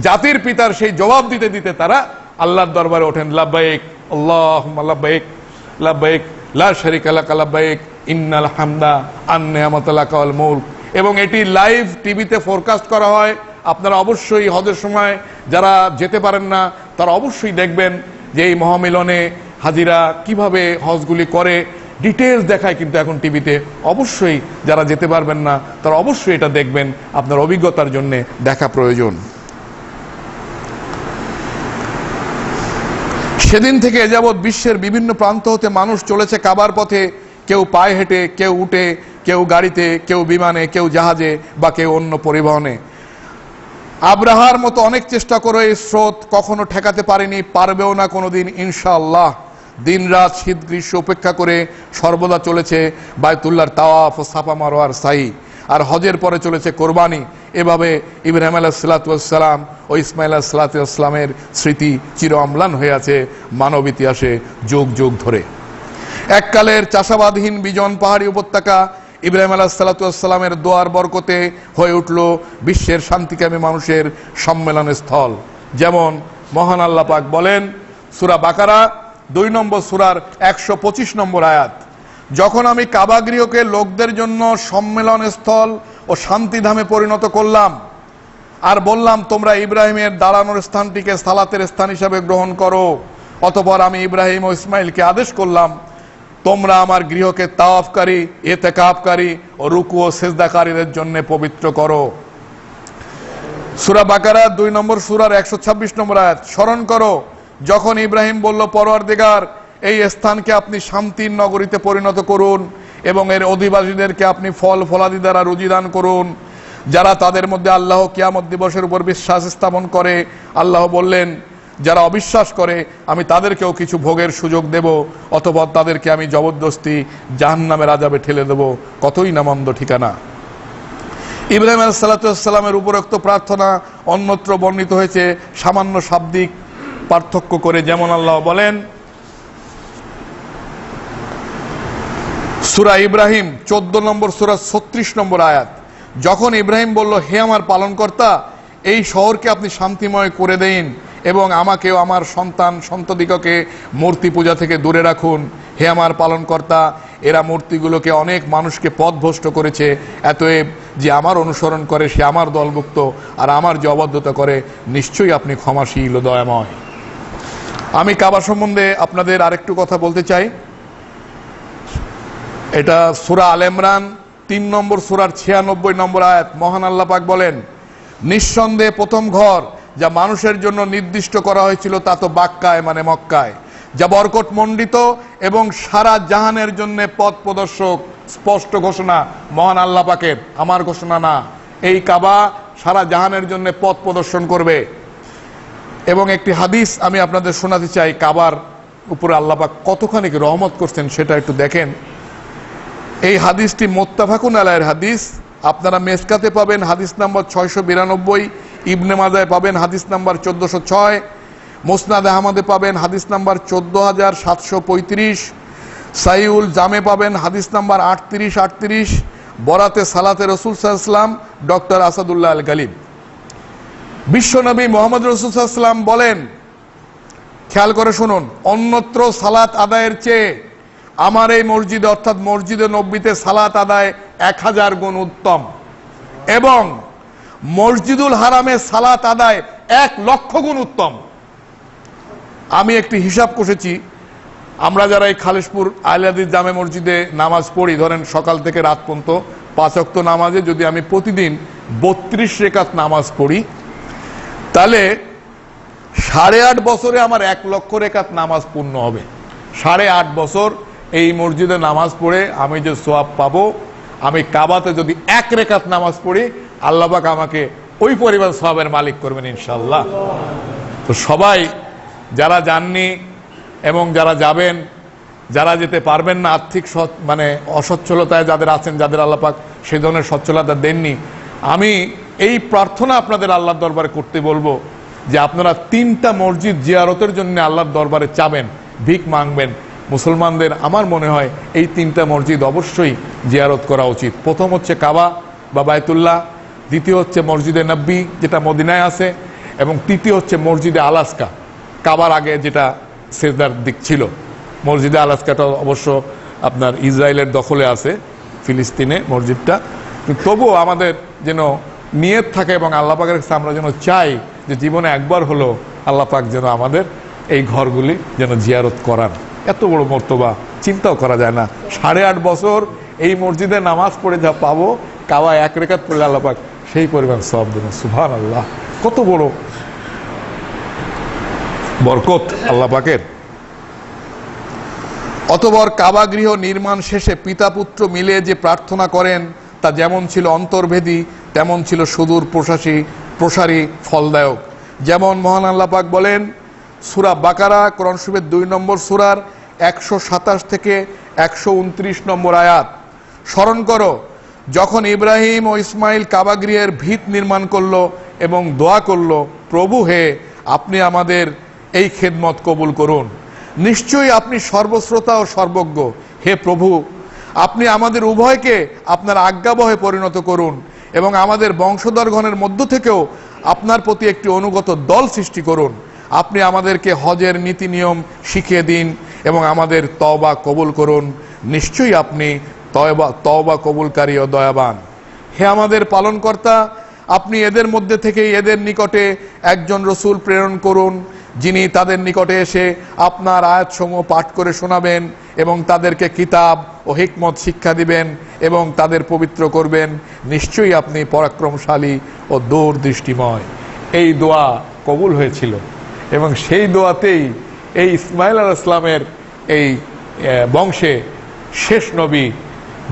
A: জাতির পিতার সেই জবাব দিতে দিতে তারা আল্লাহর দরবারে ওঠেন, লাব্বাইক আল্লাহুম্মা লাব্বাইক, লাব্বাইক লা শারিকা লাকা লাব্বাইক, ইন্নাল হামদা আন নিয়ামাতা লাকা ওয়াল মুলক। এবং এটি লাইভ টিভিতে ফোরকাস্ট করা হয়। আপনারা অবশ্যই হজের সময় যারা যেতে পারেন না তারা অবশ্যই দেখবেন যে এই মহামিলনে হাজিরা কিভাবে হজগুলি করে, ডিটেলস দেখায় কিন্তু এখন টিভিতে। অবশ্যই যারা যেতে পারবেন না তারা অবশ্যই এটা দেখবেন, আপনার অভিজ্ঞতার জন্য দেখা প্রয়োজন। সেদিন থেকে এ যাবৎ বিশ্বের বিভিন্ন প্রান্ত হতে মানুষ চলেছে কাবার পথে, কেউ পায়ে হেঁটে, কেউ উটে, কেউ গাড়িতে, কেউ বিমানে, কেউ জাহাজে বা কেউ অন্য পরিবহনে। আব্রাহার মতো অনেক চেষ্টা করে এই স্রোত কখনো ঠেকাতে পারেনি, পারবেও না কোনোদিন ইনশাআল্লাহ। দিন রাত শীত গ্রীষ্ম উপেক্ষা করে সর্বদা চলেছে বায়তুল্লাহর তাওয়াফ ও সাফা মারওয়ার সাই, আর হজের পরে চলেছে কোরবানি। এভাবে ইব্রাহিম আলাইহিস সালাতু ওয়াস সালাম ও ইসমাঈল আলাইহিস সালাতু ওয়াস সালামের স্মৃতি চির অম্লান হয়ে আছে মানব ইতিহাসে যুগ যুগ ধরে। এককালের চাষাবাদহীন বিজন পাহাড়ি উপত্যকা ইব্রাহিম আলাইহিস সালাতু ওয়াস সালামের দোয়ার বরকতে হয়ে উঠল বিশ্বের শান্তিকামী মানুষের সম্মেলনের স্থল। যেমন মহান আল্লাহ পাক বলেন সূরা বাকারা 2 নম্বর সূরার 125 নম্বর আয়াত, যখন আমি কাবা গৃহকে লোকদের জন্য সম্মেলন স্থল ও শান্তিধামে পরিণত করলাম আর বললাম তোমরা ইব্রাহিমের দাঁড়ানোর স্থানটিকে সালাতের স্থান হিসাবে গ্রহণ করো, অতঃপর আমি ইব্রাহিম ও ইসমাইলকে আদেশ করলাম তোমরা আমার গৃহকে তাওয়াফকারী, ইতিকাফকারী ও রুকু ও সিজদাকারীদের জন্য পবিত্র করো। সূরা বাকারা 2 নম্বর সূরার 126 নম্বর আয়াত, স্মরণ করো যখন ইব্রাহিম বলল পরওয়ারদিগার এই স্থানকে আপনি শান্তির নগরীতে পরিণত করুন এবং এর অধিবাসীদেরকে আপনি ফল ফলাদি দ্বারা রুজি দান করুন, যারা তাদের মধ্যে আল্লাহ কিয়ামত দিবসের উপর বিশ্বাস স্থাপন করে। আল্লাহ বললেন যারা অবিশ্বাস করে আমি তাদেরকেও কিছু ভোগের সুযোগ দেব, অতঃপর তাদেরকে আমি জবরদস্তি জাহান্নামের আযাবে ঠেলে দেব, কতই না মন্দ ঠিকানা। ইব্রাহিম আলাইহিস সালাতু ওয়াস সালামের উপরোক্ত প্রার্থনা অন্যত্র বর্ণিত হয়েছে সামান্য শাব্দিক পার্থক্য করে। যেমন আল্লাহ বলেন সূরা ইব্রাহিম 14 নম্বর সূরা 36 নম্বর আয়াত, যখন ইব্রাহিম বলল হে আমার পালনকর্তা এই শহরকে আপনি শান্তিময় করে দেন এবং আমাকেও আমার সন্তান সন্ততিকে মূর্তি পূজা থেকে দূরে রাখুন। হে আমার পালনকর্তা এরা মূর্তিগুলোকে অনেক মানুষকে পথভ্রষ্ট করেছে, এতএব যে আমার অনুসরণ করে সে আমার দলভুক্ত, আর আমার যে অবাধ্যতা করে নিশ্চয়ই আপনি ক্ষমাশীল ও দয়াময়। আমি কাবা সম্বন্ধে আপনাদের আরেকটু কথা বলতে চাই। এটা সূরা আল ইমরান 3 নম্বর সূরার 96 নম্বর আয়াত, মহান আল্লাহ পাক বলেন নিঃসন্দেহে প্রথম ঘর যা মানুষের জন্য নির্দিষ্ট করা হয়েছিল তা তো বাক্কায় মানে মক্কায়, যা বরকত মণ্ডিত এবং সারা জাহানের জন্য পথ প্রদর্শক। স্পষ্ট ঘোষণা মহান আল্লাহ পাকের, আমার ঘোষণা না। এই কাবা সারা জাহানের জন্য পথ প্রদর্শন করবে। এবং একটি হাদিস আমি আপনাদের শোনাতে চাই, কাবার উপরে আল্লাহ পাক কতখানি রহমত করছেন সেটা একটু দেখেন। এই হাদিসটি মুত্তাফাকুন আলাইহির হাদিস, আপনারা মেসকাতে পাবেন হাদিস নাম্বার 692, ইবনে মাজায় পাবেন হাদিস নাম্বার 1406, মুসনাদ আহমদে পাবেন হাদিস নাম্বার 14735, সাহিহুল জামে পাবেন হাদিস নাম্বার 3838, বরাতে সালাতে রাসূল সাল্লাল্লাহু আলাইহি ওয়াসাল্লাম ডক্টর আসাদুল্লাহ আল গালিব। বিশ্বনবী মুহাম্মদ রাসূল সাল্লাল্লাহু আলাইহি ওয়াসাল্লাম বলেন, খেয়াল করে শুনুন, অন্যত্র সালাত আদায়ের চেয়ে আমার এই মসজিদে অর্থাৎ মসজিদে নববীতে সালাত আদায় 1000 গুণ উত্তম এবং মসজিদুল হারামে সালাত আদায় 1,00,000 গুণ উত্তম। আমি একটি হিসাব কষেছি, আমরা যারা এই খালিশপুর আহলে হাদিস জামে মসজিদে নামাজ পড়ি, ধরেন সকাল থেকে রাত পর্যন্ত 5 ওয়াক্ত নামাজে যদি আমি প্রতিদিন 32 রেকাত নামাজ পড়ি, তাহলে 8.5 বছরে আমার 1,00,000 রেকাত নামাজ পূর্ণ হবে। 8.5 বছর এই মসজিদে নামাজ পড়ে আমি যে সওয়াব পাবো, আমি কাবাতে যদি 1 রেকাত নামাজ পড়ি আল্লাহ পাক আমাকে ওই পরিমাণ সওয়াবের মালিক করবেন ইনশাআল্লাহ। তো সবাই যারা যাননি এবং যারা যাবেন, যারা যেতে পারবেন না আর্থিক মানে অসচ্ছলতায় যাদের আছেন, যাদের আল্লাহ পাক সেই ধরনের সচ্ছলতা দেননি, আমি এই প্রার্থনা আপনাদের আল্লাহর দরবারে করতে বলবো যে আপনারা 3টা মসজিদ জিয়ারতের জন্য আল্লাহর দরবারে চাবেন, ভিক মাংবেন। মুসলমানদের আমার মনে হয় এই 3টা মসজিদ অবশ্যই জিয়ারত করা উচিত। প্রথম হচ্ছে কাবা বা বায়তুল্লাহ, দ্বিতীয় হচ্ছে মসজিদে নববী যেটা মদিনায় আছে, এবং তৃতীয় হচ্ছে মসজিদে আলাস্কা, কাবার আগে যেটা সিজদার দিক ছিল। মসজিদে আলাস্কাটা অবশ্য আপনার ইসরায়েলের দখলে আছে, ফিলিস্তিনে মসজিদটা, কিন্তু তবুও আমাদের যেন নিয়ত থাকে এবং আল্লাহ পাকের কাছে আমরা যেন চাই যে জীবনে একবার হলো আল্লাহ পাক যেন আমাদের এই ঘরগুলি যেন জিয়ারত করান। এত বড় মর্তবা চিন্তাও করা যায় না। 8.5 বছর এই মসজিদে নামাজ পড়ে যা পাবো, কাবা 1 রেকাত পড়লে আল্লাহ পাক সেই পরিমাণ সওয়াব দেন। সুবহানাল্লাহ, কত বড় বরকত আল্লাহ পাকের। অতঃপর কাবা গৃহ নির্মাণ শেষে পিতা পুত্র মিলে যে প্রার্থনা করেন তা যেমন ছিল অন্তর্ভেদী তেমন ছিল সুদূর প্রসাসী প্রসারী ফলদায়ক। যেমন মহান আল্লাহ পাক বলেন সূরা বাকারা কোরআন শরীফের 2 নম্বর সূরার 127 থেকে 129 নম্বর আয়াত, স্মরণ করো যখন ইব্রাহিম ও ইসমাইল কাবাগৃহের ভিত নির্মাণ করলো এবং দোয়া করলো, প্রভু হে আপনি আমাদের এই খেদমত কবুল করুন, নিশ্চয়ই আপনি সর্বশ্রোতা ও সর্বজ্ঞ। হে প্রভু আপনি আমাদের উভয়কে আপনার আজ্ঞাবহে পরিণত করুন এবং আমাদের বংশধরগণের মধ্য থেকেও আপনার প্রতি একটি অনুগত দল সৃষ্টি করুন। আপনি আমাদেরকে হজের নীতি নিয়ম শিখিয়ে দিন এবং আমাদের তওবা কবুল করুন, নিশ্চয়ই আপনি তওবা কবুলকারী ও দয়াবান। হে আমাদের পালনকর্তা, আপনি এদের মধ্যে থেকেই এদের নিকটে একজন রসূল প্রেরণ করুন, যিনি তাদের নিকটে এসে আপনার আয়াতসমূহ পাঠ করে শোনাবেন এবং তাদেরকে কিতাব ও হিকমত শিক্ষা দিবেন এবং তাদের পবিত্র করবেন, নিশ্চয়ই আপনি পরাক্রমশালী ও দূরদৃষ্টিময়। এই দোয়া কবুল হয়েছিল এবং সেই দোয়াতেই এই ইসমাইল আলাইহিস সালামের এই বংশে শেষ নবী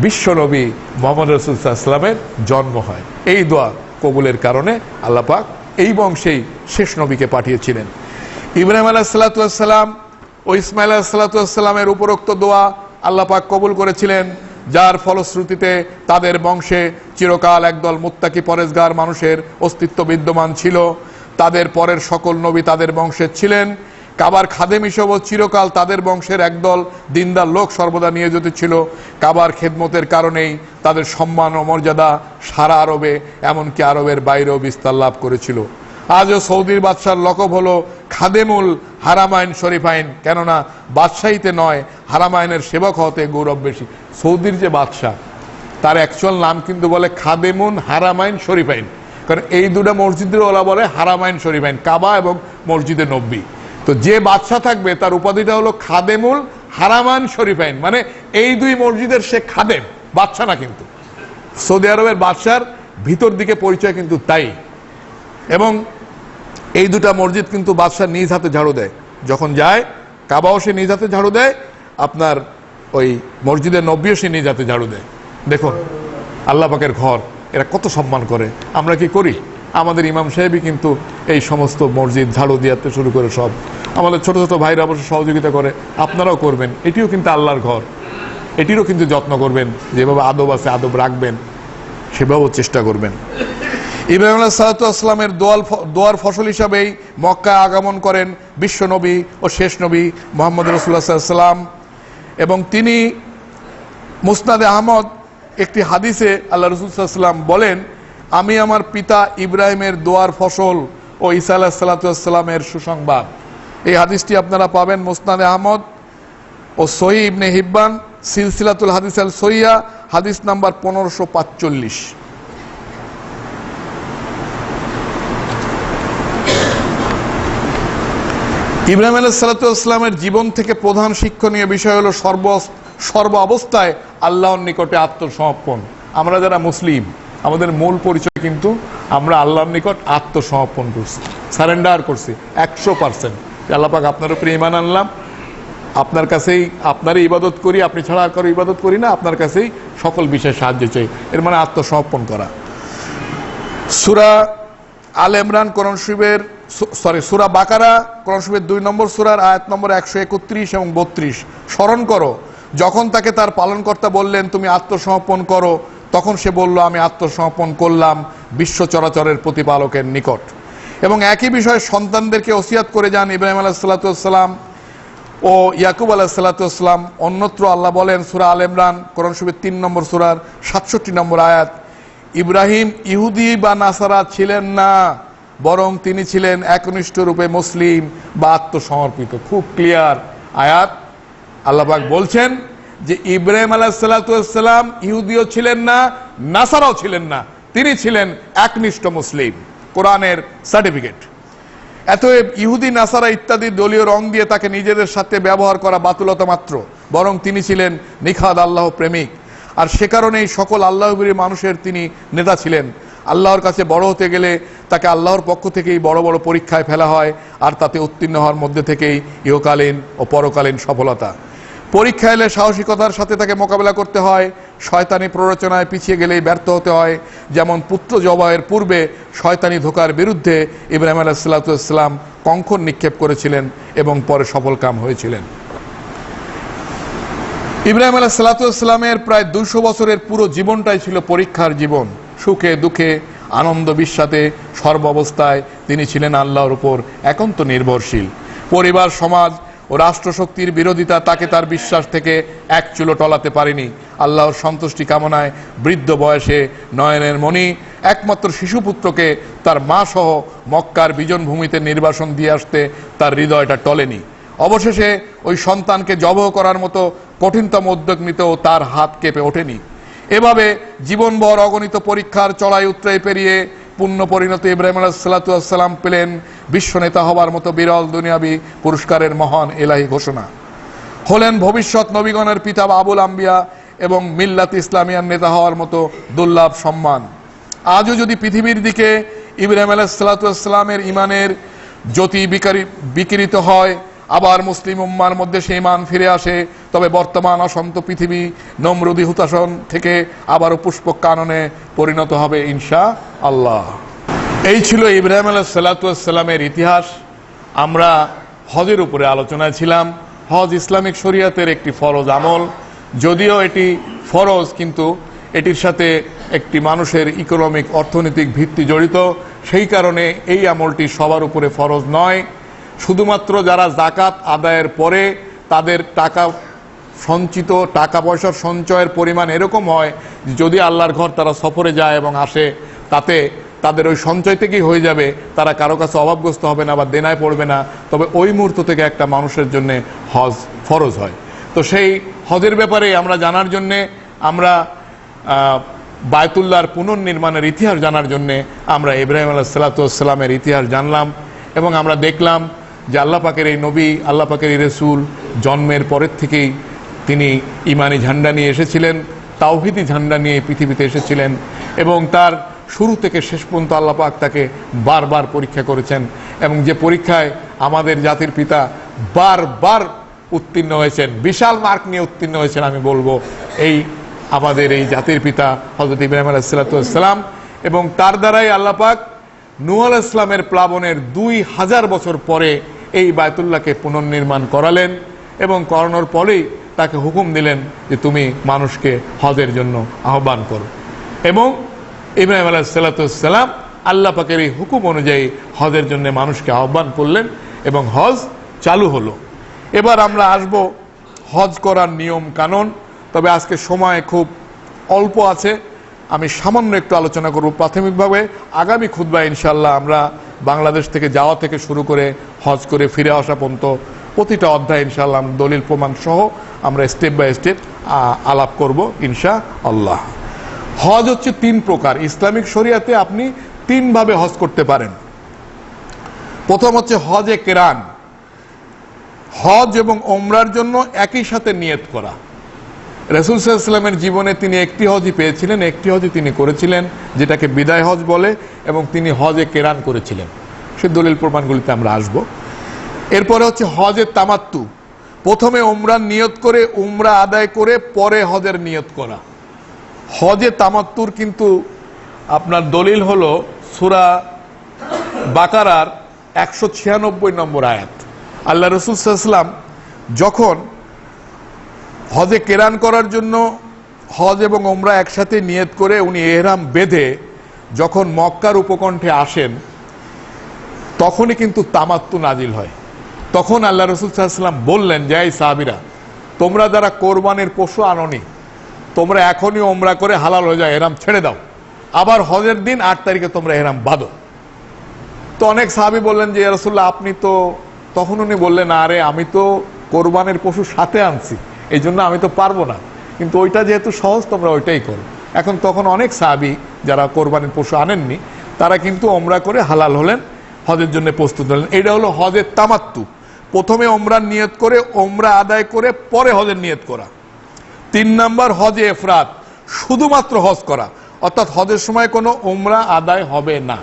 A: বিশ্ব নবী মুহাম্মদ রাসূলুল্লাহ সাল্লাল্লাহু আলাইহি ওয়াসাল্লামের জন্ম হয়। এই দোয়া কবুলের কারণে আল্লাহ পাক এই বংশেই শেষ নবীকে পাঠিয়েছিলেন। ইব্রাহিম আলাইহিস সালাম ও ইসমাইল আলাইহিস সালামের উপরোক্ত দোয়া আল্লাহ পাক কবুল করেছিলেন, যার ফলশ্রুতিতে তাদের বংশে চিরকাল একদল মুত্তাকি পরেজগার মানুষের অস্তিত্ব বিদ্যমান ছিল। তাদের পরের সকল নবী তাদের বংশের ছিলেন। কাবার খাদেম হিসেবেও চিরকাল তাদের বংশের একদল দিনদার লোক সর্বদা নিয়োজিত ছিল। কাবার খেদমতের কারণেই তাদের সম্মান ও মর্যাদা সারা আরবে, এমনকি আরবের বাইরেও বিস্তার লাভ করেছিল। আজও সৌদির বাদশার লকব হলো খাদেমুল হারামাইন শরীফাইন, কেননা বাদশাহীতে নয় হারামাইনের সেবক হতে গৌরব বেশি। সৌদির যে বাদশাহ তার অ্যাকচুয়াল নাম কিন্তু বলে খাদেমুন হারামাইন শরীফাইন, কারণ এই দুটা মসজিদের ওলা বলে হারামাইন শরীফাইন, কাবা এবং মসজিদে নববী। তো যে বাদশাহ থাকবে তার উপাধিটা হলো খাদেমুল হারামাইন শরীফাইন, মানে এই দুই মসজিদের সে খাদেম, বাদশাহ না। কিন্তু সৌদি আরবের বাদশার ভিতর দিকে পরিচয় কিন্তু তাই। এবং এই দুটা মসজিদ কিন্তু বাদশাহ নিজ হাতে ঝাড়ু দেয়, যখন যায় কাবাও সে নিজ হাতে ঝাড়ু দেয়, আপনার ওই মসজিদে নববীও সে নিজ হাতে ঝাড়ু দেয়। দেখুন আল্লাহ পাকের ঘর, এরা কত সম্মান করে। আমরা কি করি? আমাদের ইমাম সাহেবই কিন্তু এই সমস্ত মসজিদ ঝাড়ু দিয়াতে শুরু করে সব, আমাদের ছোট ছোট ভাইরা অবশ্য সহযোগিতা করে, আপনারাও করবেন। এটিও কিন্তু আল্লাহর ঘর, এটিরও কিন্তু যত্ন করবেন, যেভাবে আদব আছে আদব রাখবেন সেভাবেও চেষ্টা করবেন। ইব্রাহিম আলাইহিস সালামের দোয়ার ফসল হিসাবেই মক্কায় আগমন করেন বিশ্ব নবী ও শেষ নবী মুহাম্মদ রাসূলুল্লাহ সাল্লাল্লাহু আলাইহি ওয়াসাল্লাম। এবং তিনি মুসনাদে আহমদ একটি হাদিসে আল্লাহ রাসূল সাল্লাল্লাহু আলাইহি ওয়াসাল্লাম বলেন, আমি আমার পিতা ইব্রাহিমের দোয়ার ফসল ও ঈসা আলাইহিস সালামের সুসংবাদ। এই হাদিসটি আপনারা পাবেন মুসনাদে আহমদ ও সহিহ ইবনে হিব্বান, সিলসিলাতুল হাদিস আল সহিহা, হাদিস নাম্বার 1545। ইব্রাহিম আলাইহিস সালামের জীবন থেকে প্রধান শিক্ষণীয় বিষয় হলো সর্ব অবস্থায় আল্লাহর নিকটে আত্মসমর্পণ। আমরা যারা মুসলিম, আমাদের মূল পরিচয় কিন্তু আমরা আল্লাহর নিকট আত্মসমর্পণ করছি, সারেন্ডার করছি 100%। আল্লাহ পাক আপনার উপরে ঈমান আনলাম, আপনার কাছেই আপনারই ইবাদত করি, আপনি ছাড়া আর কারো ইবাদত করি না, আপনার কাছেই সকল বিষয়ে সাহায্য চাই, এর মানে আত্মসমর্পণ করা। সূরা আল ইমরান কোরআন শরীফের সূরা বাকারা কোরআন শরীফের 2 নম্বর সূরার আয়াত নম্বর 131 এবং 32, স্মরণ করো যখন তাকে তার পালনকর্তা বললেন তুমি আত্মসমর্পণ করো, তখন সে বলল আমি আত্মসমর্পণ করলাম বিশ্ব চরাচরের প্রতিপালকের নিকট। এবং একই বিষয়ে সন্তানদেরকে ওসিয়াত করে যান ইব্রাহিম আলাইহিস সালাম ও ইয়াকুব আলাইহিস সালাম। অন্যত্র আল্লাহ বলেন সূরা আল ইমরান কোরআন শরীফের 3 নম্বর সূরার 67 নম্বর আয়াত, ইব্রাহিম ইহুদি বা নাসারা ছিলেন না, বরং তিনি ছিলেন একনিষ্ঠ রূপে মুসলিম বা আত্মসমর্পিত। খুব ক্লিয়ার আয়াত। আল্লাহ পাক বলছেন যে ইব্রাহিম আলাইহিস সালাম ইহুদিও ছিলেন না, নাসারাও ছিলেন না, তিনি ছিলেন একনিষ্ঠ মুসলিম, কোরআনের সার্টিফিকেট। এত ইহুদি নাসারা ইত্যাদি দলীয় রং দিয়ে তাকে নিজেদের সাথে ব্যবহার করা বাতুলতা মাত্র, বরং তিনি ছিলেন নিখাদ আল্লাহ প্রেমিক। আর সে কারণেই সকল আল্লাহভীর মানুষের তিনি নেতা ছিলেন। আল্লাহর কাছে বড় হতে গেলে তাকে আল্লাহর পক্ষ থেকেই বড় বড় পরীক্ষায় ফেলা হয়, আর তাতে উত্তীর্ণ হওয়ার মধ্যে থেকেই ইহকালীন ও পরকালীন সফলতা। পরীক্ষা এলে সাহসিকতার সাথে তাকে মোকাবেলা করতে হয়, শয়তানি প্ররোচনায় পিছিয়ে গেলেই ব্যর্থ হতে হয়। যেমন পুত্র জবাইয়ের পূর্বে শয়তানি ধোঁকার বিরুদ্ধে ইব্রাহিম আলাইহিসসালাম কঙ্কর নিক্ষেপ করেছিলেন এবং পরে সফলকাম হয়েছিলেন। ইব্রাহিম আলাইহিসসালামের প্রায় 200 বছরের পুরো জীবনটাই ছিল পরীক্ষার জীবন। সুখে দুঃখে আনন্দ বিষাদে সর্বাবস্থায় তিনি ছিলেন আল্লাহর উপর একান্ত নির্ভরশীল। পরিবার, সমাজ ও রাষ্ট্রশক্তির বিরোধিতা তাকে তার বিশ্বাস থেকে এক চুলো টলাতে পারেনি। আল্লাহর সন্তুষ্টি কামনায় বৃদ্ধ বয়সে নয়নের মণি একমাত্র শিশুপুত্রকে তার মা সহ মক্কার বিজন ভূমিতে নির্বাসন দিয়ে আসতে তার হৃদয়টা টলেনি। অবশেষে ওই সন্তানকে জবহ করার মতো কঠিনতম উদ্যোগ নিতেও তার হাত কেঁপে ওঠেনি। এভাবে জীবনভর অগণিত পরীক্ষার চড়াই উতরাই পেরিয়ে পূর্ণ পরিণত ইব্রাহিম আলাইহিসসালাম পেলেন বিশ্বনেতা হবার মতো বিরল দুনিয়াবী পুরস্কারের মহান এলাহি ঘোষণা। হলেন ভবিষ্যৎ নবীগণের পিতা আবুল আম্বিয়া এবং মিল্লাত ইসলামিয়ার নেতা হওয়ার মতো দুর্লভ সম্মান। আজও যদি পৃথিবীর দিকে ইব্রাহিম আলাইহিসসালামের ইমানের জ্যোতি বিকিরিত হয়, আবার মুসলিম উম্মার মধ্যে সেই মান ফিরে আসে, তবে বর্তমান অশান্ত পৃথিবী নমরুদি হুতাশন থেকে আবারও পুষ্পক কাননে পরিণত হবে ইনশাআল্লাহ। এই ছিল ইব্রাহিম আলাইহিসসালামের ইতিহাস। আমরা হজের উপরে আলোচনায় ছিলাম। হজ ইসলামিক শরিয়াতের একটি ফরজ আমল। যদিও এটি ফরজ, কিন্তু এটির সাথে একটি মানুষের ইকোনমিক অর্থনৈতিক ভিত্তি জড়িত। সেই কারণে এই আমলটি সবার উপরে ফরজ নয়। শুধুমাত্র যারা জাকাত আদায়ের পরে তাদের টাকা সঞ্চিত টাকা পয়সার সঞ্চয়ের পরিমাণ এরকম হয় যদি আল্লাহর ঘর তারা সফরে যায় এবং আসে, তাতে তাদের ওই সঞ্চয় থেকেই হয়ে যাবে, তারা কারো কাছে অভাবগ্রস্ত হবে না বা দেনায় পড়বে না, তবে ওই মুহূর্ত থেকে একটা মানুষের জন্য হজ ফরজ হয়। তো সেই হজের ব্যাপারে আমরা জানার জন্যে, আমরা বায়তুল্লাহর পুনর্নির্মাণের ইতিহাস জানার জন্যে আমরা ইব্রাহিম আলাইহিসসালামের ইতিহাস জানলাম এবং আমরা দেখলাম যে আল্লাহ পাকের এই নবী, আল্লাহ পাকের এই রাসূল জন্মের পরের থেকেই তিনি ইমানি ঝান্ডা নিয়ে এসেছিলেন, তাওহীদি ঝান্ডা নিয়ে পৃথিবীতে এসেছিলেন এবং তার শুরু থেকে শেষ পর্যন্ত আল্লাহ পাক তাকে বারবার পরীক্ষা করেছেন এবং যে পরীক্ষায় আমাদের জাতির পিতা বারবার উত্তীর্ণ হয়েছেন, বিশাল মার্ক নিয়ে উত্তীর্ণ হয়েছেন, আমি বলবো এই আমাদের এই জাতির পিতা হযরত ইব্রাহিম আলাইহিসসালাম। এবং তার দ্বারাই আল্লাহ পাক নূহ আলাইহিস সালামের প্লাবনের 2000 বছর পরে এই বায়তুল্লাহকে পুনর্নির্মাণ করালেন এবং করানোর পরেই তাকে হুকুম দিলেন যে তুমি মানুষকে হজের জন্য আহ্বান করো। এবং ইব্রাহিম আলাইহিসসালাম আল্লাহ পাকের এই হুকুম অনুযায়ী হজের জন্য মানুষকে আহ্বান করলেন এবং হজ চালু হলো। এবার আমরা আসব হজ করার নিয়ম কানুন। তবে আজকে সময় খুব অল্প আছে, আমি সামান্য একটু আলোচনা করব প্রাথমিকভাবে। আগামী খুতবায় ইনশাআল্লাহ আমরা বাংলাদেশ থেকে যাওয়া থেকে শুরু করে হজ করে ফিরে আসা পর্যন্ত প্রতিটা অধ্যায় ইনশাআল্লাহ দলিল প্রমাণ সহ আমরা স্টেপ বাই স্টেপ আলাপ করব ইনশাআল্লাহ। হজ হচ্ছে 3 প্রকার। ইসলামিক শরিয়াতে আপনি 3 ভাবে হজ করতে পারেন। প্রথম হচ্ছে হজে কেরান, হজ এবং ওমরার জন্য একই সাথে নিয়ত করা। রাসূল সাল্লাল্লাহু আলাইহি ওয়াসাল্লামের জীবনে তিনি একটি হজই পেয়েছিলেন, একটি হজই তিনি করেছিলেন যেটাকে বিদায় হজ বলে, এবং তিনি হজে কেরান করেছিলেন। সে দলিল প্রমাণগুলিতে আমরা আসব। এরপরে হচ্ছে হজে তামাত্তু, প্রথমে ওমরার নিয়ত করে উমরা আদায় করে পরে হজের নিয়ত করা। হজে তামাত্তুর কিন্তু আপনার দলিল হলো সূরা বাকারার 196 নম্বর আয়াত। আল্লাহ রাসূল সাল্লাল্লাহু আলাইহি ওয়াসাল্লাম যখন হজে কেরান করার জন্য হজ এবং ওমরা একসাথে নিয়ত করে উনি ইহরাম বেঁধে যখন মক্কার উপকণ্ঠে আসেন, তখনই কিন্তু তামাত্তু নাজিল হয়। তখন আল্লাহ রাসূল সাল্লাল্লাহু আলাইহি ওয়াসাল্লাম বললেন যে এই সাহাবীরা, তোমরা যারা কোরবানির পশু আনোনি, তোমরা এখনই ওমরা করে হালাল হয়ে যায়, ইহরাম ছেড়ে দাও, আবার হজের দিন 8 তারিখে তোমরা ইহরাম বাঁধো। তো অনেক সাহাবী বললেন যে ইয়া রাসূলুল্লাহ, আপনি তো, তখন উনি বললেন, আরে আমি তো কোরবানির পশু সাথে আনছি, এই জন্য আমি তো পারবো না, কিন্তু ওইটা যেহেতু সহজ তোমরা ওইটাই করো। এখন তখন অনেক সাহাবী যারা কোরবানির পশু আনেননি তারা কিন্তু ওমরা করে হালাল হলেন, হজের জন্য প্রস্তুত হলেন। এটা হলো হজের তামাত্তু, প্রথমে ওমরার নিয়ত করে ওমরা আদায় করে পরে হজের নিয়ত করা। 3 নাম্বার হজে ইফরাদ, শুধুমাত্র হজ করা, অর্থাৎ হজের সময় কোনো ওমরা আদায় হবে না।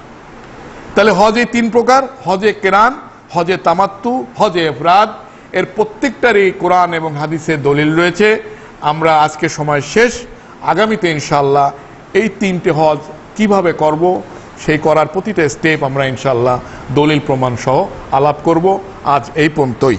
A: তাহলে হজে 3 প্রকার, হজে কেরান, হজে তামাত্তু, হজে ইফরাদ। এর প্রত্যেকটারই কোরআন এবং হাদিসে দলিল রয়েছে। আমরা আজকে সময় শেষ, আগামীতে ইনশাআল্লাহ এই 3টে হজ কিভাবে করব সেই করার প্রতিটা স্টেপ আমরা ইনশাআল্লাহ দলিল প্রমাণ সহ আলাপ করব। আজ এই পর্যন্তই।